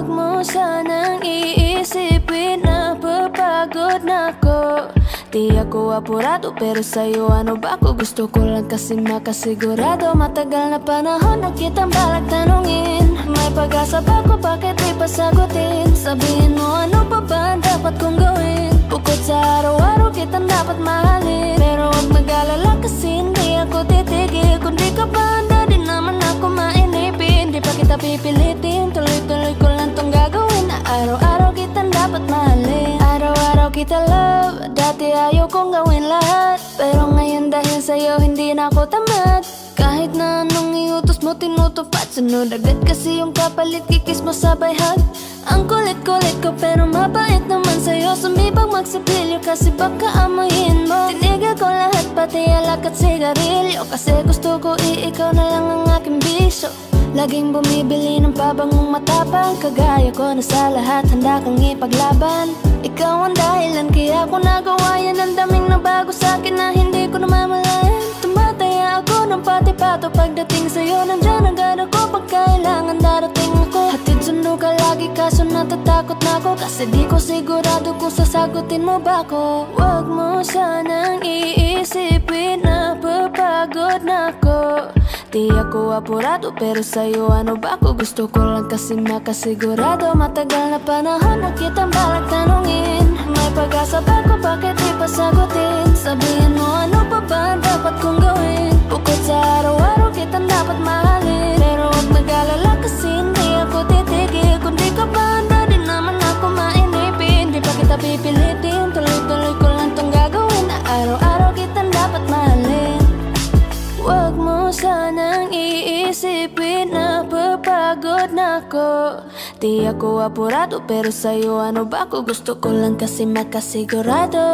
Wag mo sanang iisipin na papagod na ako. Di ako apurado pero sa'yo ano ba ako? Gusto ko lang kasi makasigurado. Matagal na panahon na kitang balak tanungin. May pag-asa ba ko? Bakit di pa sagutin? Sabihin mo ano pa ba ang dapat kong gawin? Bukod sa araw-araw kitang dapat mahalin. Pero huwag mag-alala kasi hindi ako titigil. Kung di ka ba handa di naman ako mainipin. Di pa kita pipilitin, tuloy-tuloy ko lang tong gagawin. Na araw-araw kitang dapat mahalin. Araw-araw kita love. Dati ayaw kong gawin lahat, pero ngayon dahil sa'yo hindi na ako tamad. Kahit na anong iutos mo tinutupad. Sunod agad kasi yung kapalit, kikis mo sabay hug. Ang kulit-kulit ko pero mabait naman sa'yo. Sumibang magsipilyo kasi baka amoyin mo. Tinigil ko lahat pati alak at sigarilyo, kasi gusto ko ikaw na lang ang aking bisyo. Laging bumibili ng pabangong matapang. Kagaya ko na sa lahat handa kang ipaglaban. Ikaw ang dahilan kaya ako nagawa yan. Ang daming nabago sa'kin na hindi ko namamalayan. Tumataya ako ng pati-pato pagdating sa'yo. Nandyan agad ako pag kailangan darating ako. Hatid sundo ka lagi kaso natatakot na ako, kasi di ko sigurado kung sasagutin mo ba ako. Wag mo sanang iisipin na papagod na ako. Di ako apurado pero sa'yo ano ba ako? Gusto ko lang kasi makasigurado. Matagal na panahon na kitang balak tanungin. May pag-asa ba ko? Bakit di pa sagutin? Sabihin mo ano pa ba ang dapat kong gawin? Bukod sa araw-araw kitang dapat mahalin. Pero huwag mag-alala kasi hindi ako titigil. Kung di ka ba handa di naman ako mainipin. Di pa kita pipilitin, tuloy-tuloy ko lang tong gagawin. Na araw-araw kitang dapat mahalin. Wag mo sanang iisipin na papagod na ako. Di ako apurado pero sa'yo ano ba ako? Gusto ko lang kasi makasigurado.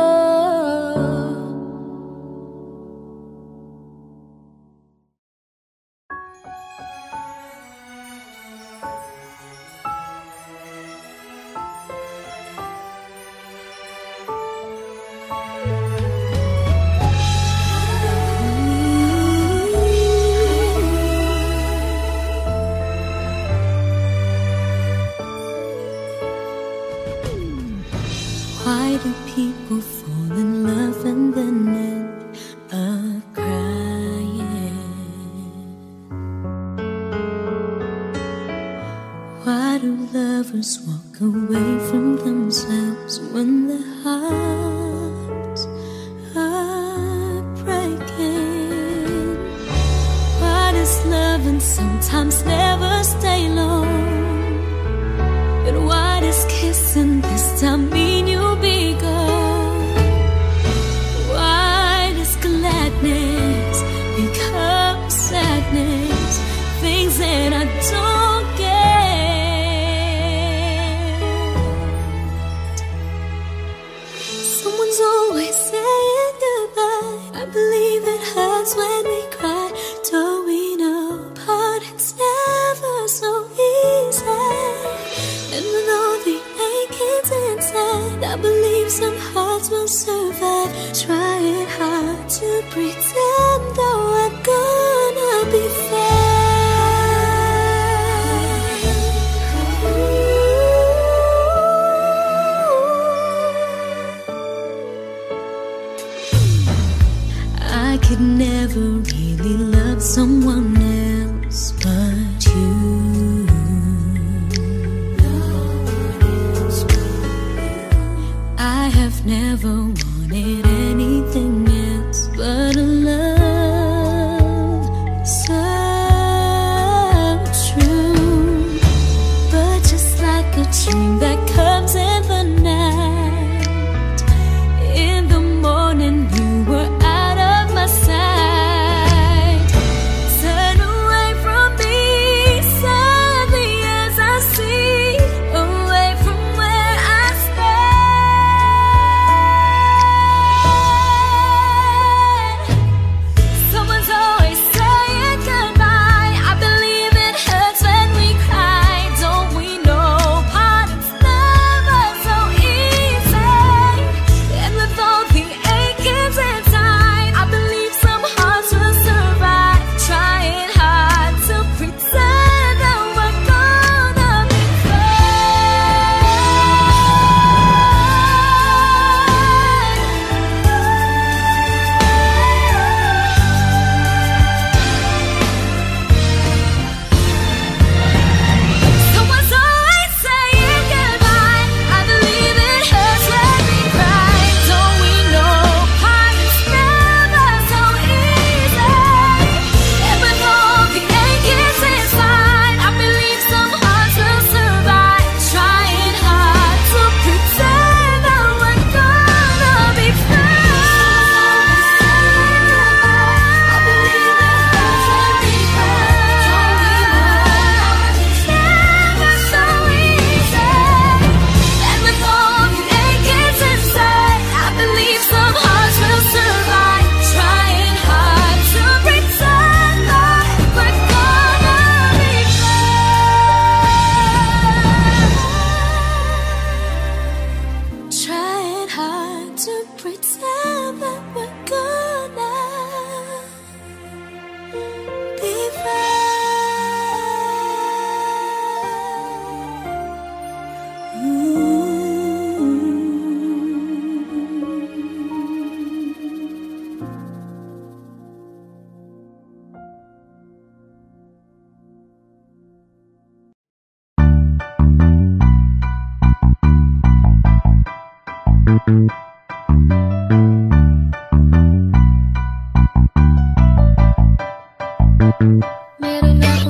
Why do people fall in love and then end up crying? Why do lovers walk away from themselves when their hearts are breaking? Why does loving sometimes never stay long? But why does kissing this time mean you'll be gone? Why does gladness become sadness? Things that I don't get. Someone's always saying goodbye. I believe it hurts when we cry. Towing apart, it's never so easy. And with all the achings inside, I believe some hearts will survive. Trying hard to pretend that we're gonna be fine. I could never really love someone else but you. I have never wanted anything else but a love so true. But just like a dream that comes in the night, in the morning you were out of my sight. Turn away from me sadly as I see, away from where I stand.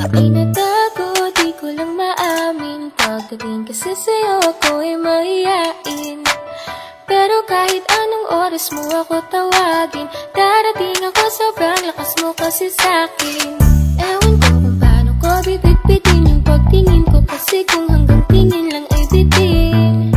Ako'y natago, di ko lang maamin. Pagdating kasi sa'yo ako'y mahihain. Pero kahit anong oras mo ako tawagin, darating ako, sobrang lakas mo kasi sa'kin. Ewan ko kung paano ko bibit-bitin yung pagtingin ko, kasi kung hanggang tingin lang ay bitin.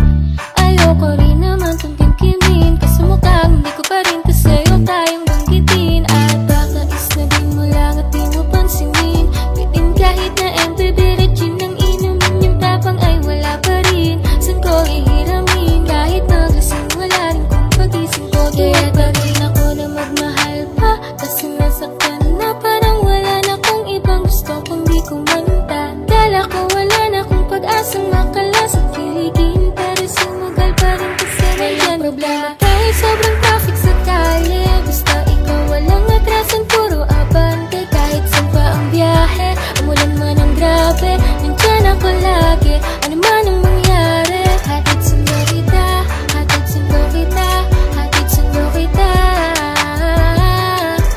Ayoko rin naman tong kimkimin, kasi mukhang hindi ko pa rin to sa'yo tayong banggitin. At baka isnabin mo lang at di mo pansinin, bitin kahit na MPB gin ang inumin, yung tapang ay wala pa rin. San ko ihiramin, kahit naglasing wala rin kung pagising ko. Kaya pa rin ako na magmahal pa, kasi nasaktan na parang wala na kong ibang gusto kung di kumanta. Kala ko wala na kong pag-asang makalas at kiligin, pero sumugal pa rin kasi nandyan problema tayo. Sobrang traffic sa kalye, basta ikaw walang atrasan, puro abante. Kahit saan pa ang biyahe, umulan man ang grabe, nandyan ako lagi, ano man ang mangyari. Hatid sundo kita, hatid sundo kita, hatid sundo kita,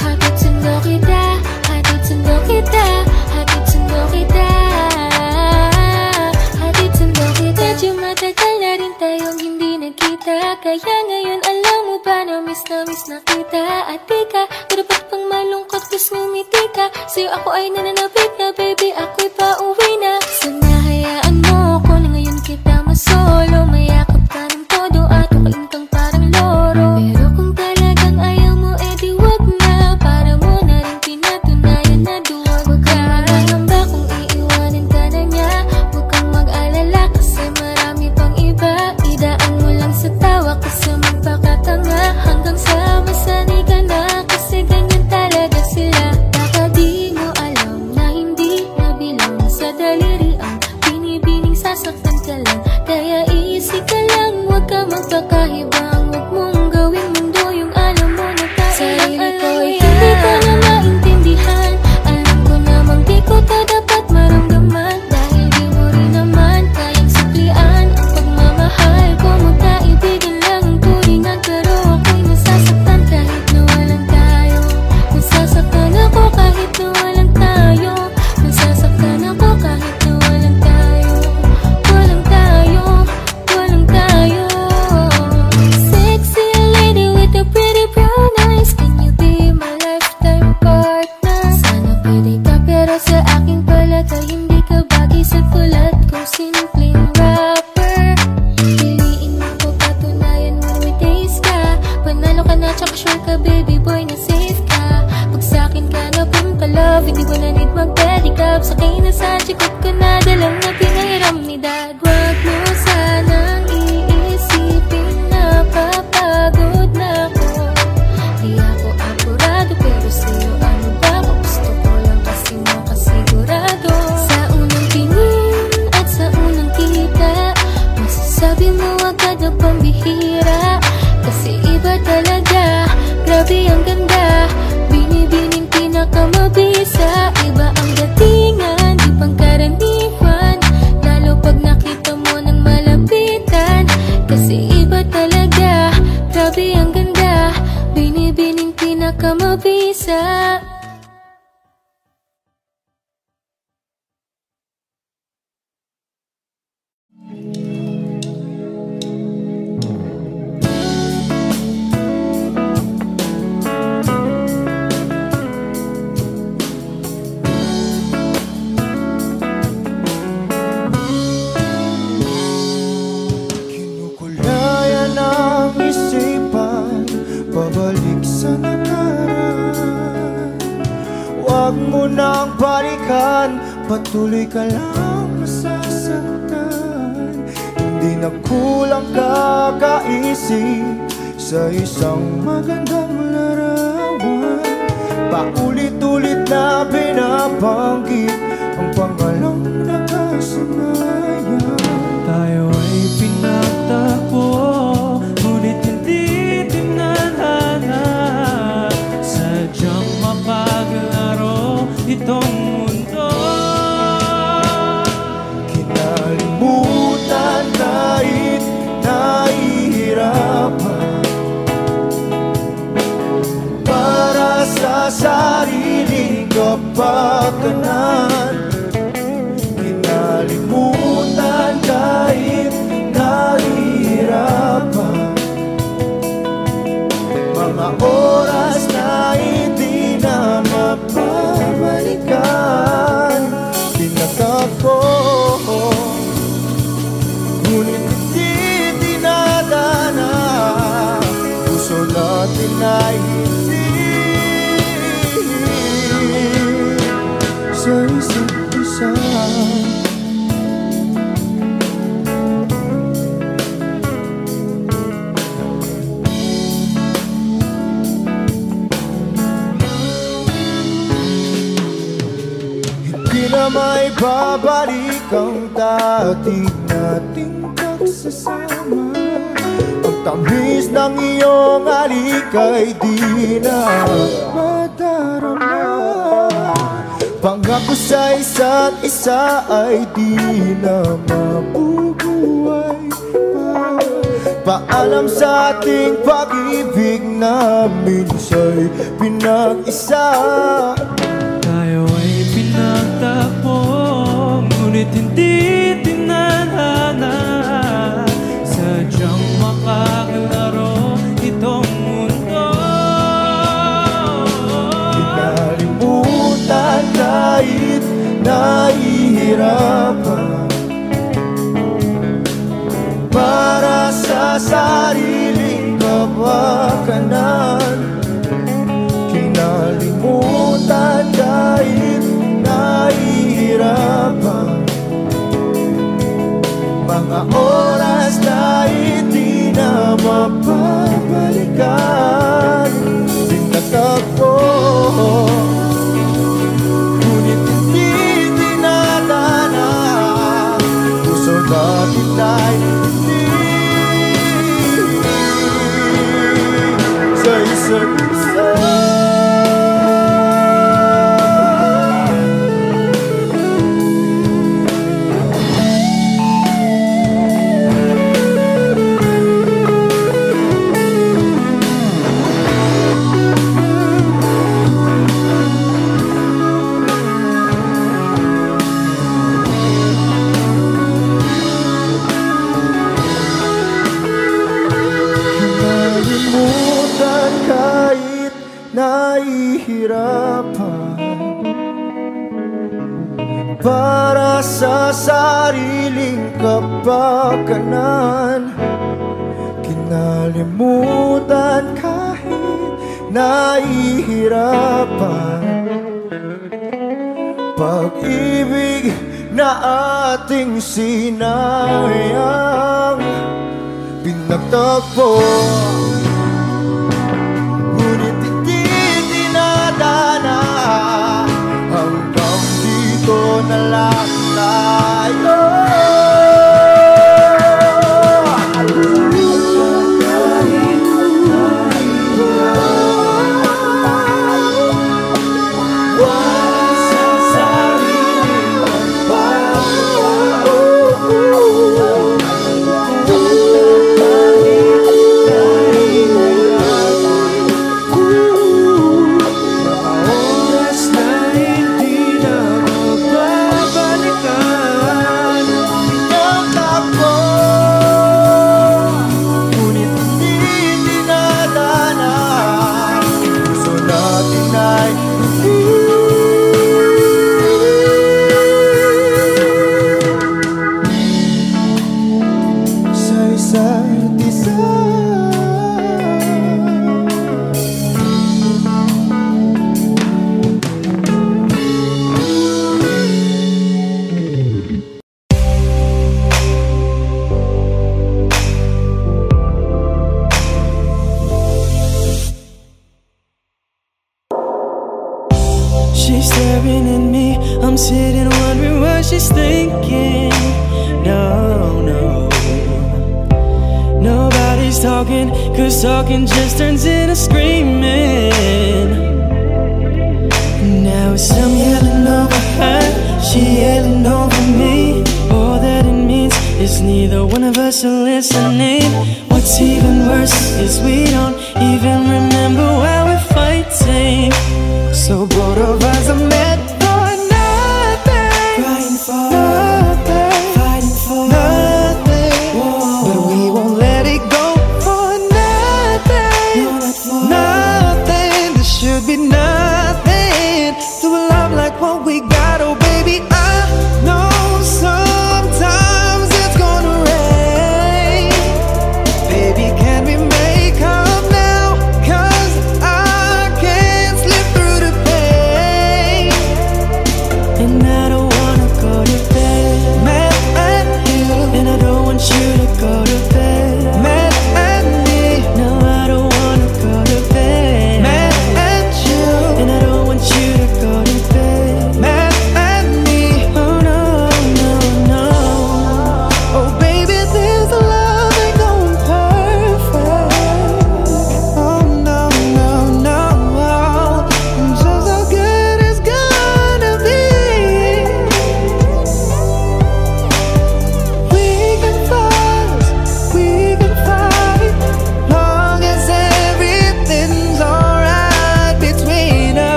hatid sundo kita, hatid sundo kita, hatid sundo kita, hatid sundo kita. Medyo matagal na rin tayong hindi nagkita, kaya ngayon alam mo ba na miss na kita. At di ka dapat pang malungkot, tapos ngumiti ka. Sa'yo ako ay nananapit na, baby, ako'y pauwi na. Sana hayaan mo ko na ngayon kita masolo, mayakap ka ng todo at ukain kang parang loro. Pero kung talagang ayaw mo, edi wag na, para mo na rin pinatunayan na duwag. Huwag ka magangamba kung iiwanan ka na niya, huwag kang mag-alala kasi marami pang iba. Idaan mo lang sa tawa kasi magpakatanga, hanggang sa masanay ka na, kasi ganyan talaga sila. Baka di mo alam na hindi nabilang sa daliri ang binibining sasaktan ka lang. Kaya easy ka lang, huwag ka magpakahibang, huwag mong gawing mundo yung alam mo na sarili ko ay hindi ko na maintindihan. Alam ko namang di ko to dapat maramdaman, dahil di mo rin naman kayang saklian ang pagmamahal ko. Magkaibigan lang ang turingan, pero ako'y nasasaktan kahit na walang tayo. Nasasaktan ako kahit na walang tayo. Nasasaktan ako kahit na walang tayo. Walang tayo, walang tayo. Sexy lady with the pretty brown eyes, can you be my lifetime partner? Sana pwede ka, pero sa aking palagay hindi ka bagay sa tulad kong simpleng rapper. Piliin mo ko, patunayan mo may taste ka. Panalo ka na, tsaka sure ka baby boy na safe ka. Pag sa'kin ka na punta love, hindi mo na need mag-pedicab. Sakay na sa chikot ka na, dalang na pinahiram ni dad. Wag mo sanang iisipin na papagod na ako. Di ako apurado, pero sa'yo ano ba ako? Gusto ko lang kasi makasigurado. Sa unang tingin at sa unang kita, masasabi mo agad na pambihira, kasi iba talaga, grabe ang ganda, binibining pinakamabisa. Iba ang datingan, di pangkaraniwan, lalo pag nakita mo ng malapitan. Kasi iba talaga, grabe ang ganda, binibining pinakamabisa. Kinukulaya ng isipan, pabalik sa nakaraan. Huwag mo nang balikan, patuloy ka lang masasaktan. Hindi na kulang kakaisip sa isang magandang larawan. Paulit-ulit na binabanggit ang pangalang nakasanayan. Tayo ay pinagtagpo, ngunit hindi tinadhana. Sadyang mapaglaro itong mundo. Kinalimutan kahit nahihirapan, para sa sariling kapakanan. maibabalik ang dati nating pagsasama. Ang tamis ng iyong halik ay di na madarama. Pangako sa isa't isa ay di na mabubuhay pa. Paalam sa ating pag-ibig na minsa'y pinag-isa. Tayo ay pinagtakbo, ngunit hindi tinadhana. Sadyang makakalaro itong mundo. Kinalimutan kahit nahihirapan, para sa sariling kapakanan. Kinalimutan kahit nahihirapan, mga oras na hindi na mapabalikan. Tinatagpo, ngunit hindi tinadhana. Puso natin ay sa isa't isa. Nahihirapan, para sa sariling kapakanan. Kinalimutan kahit nahihirapan, pag-ibig na ating sinayang. Pinagtagpo, hanggang dito na lang tayo. She's staring at me, I'm sitting wondering what she's thinking. No, no, nobody's talking, cause talking just turns into screaming. Now it's I'm yelling over her, she yelling over me. All that it means is neither one of us are listening. What's even worse is we don't even remember why we're fighting. So both of us are meant for nothing, fighting for nothing, fighting for nothing. Whoa. But we won't let it go for nothing, no, for nothing. There should be nothing to a love like what we got. Oh baby, I know sometimes it's gonna rain. Baby, can we make up now? 'Cause I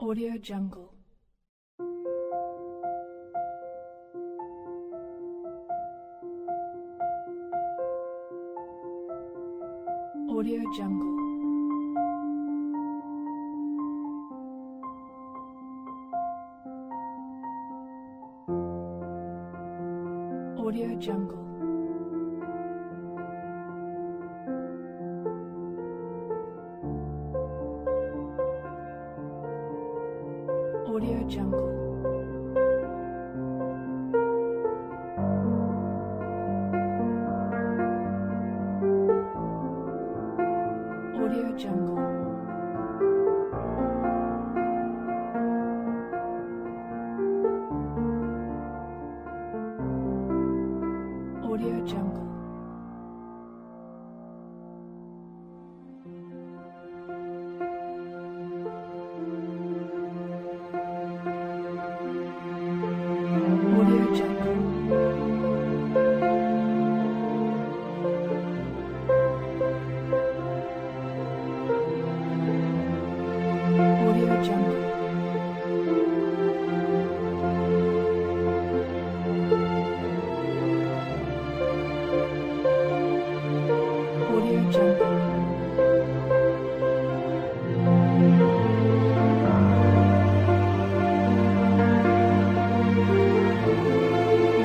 Audio Jungle. Audio Jungle. Audio Jungle. Audio Jungle. Audio Jungle. Audio Jungle. Audio Jungle. Audio Jungle. Audio Jungle. Audio Jungle.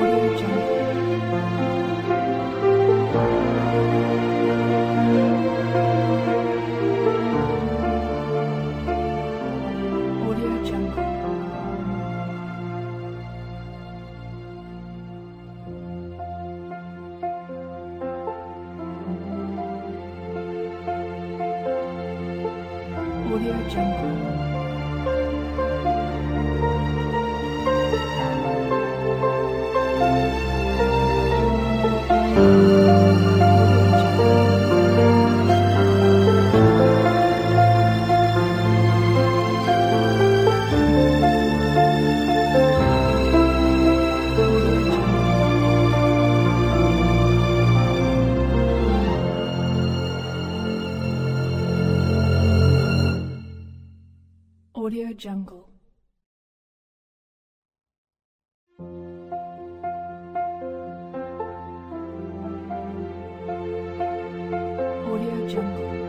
Audio Jungle. Audio Jungle. Audio Jungle. Audio Jungle.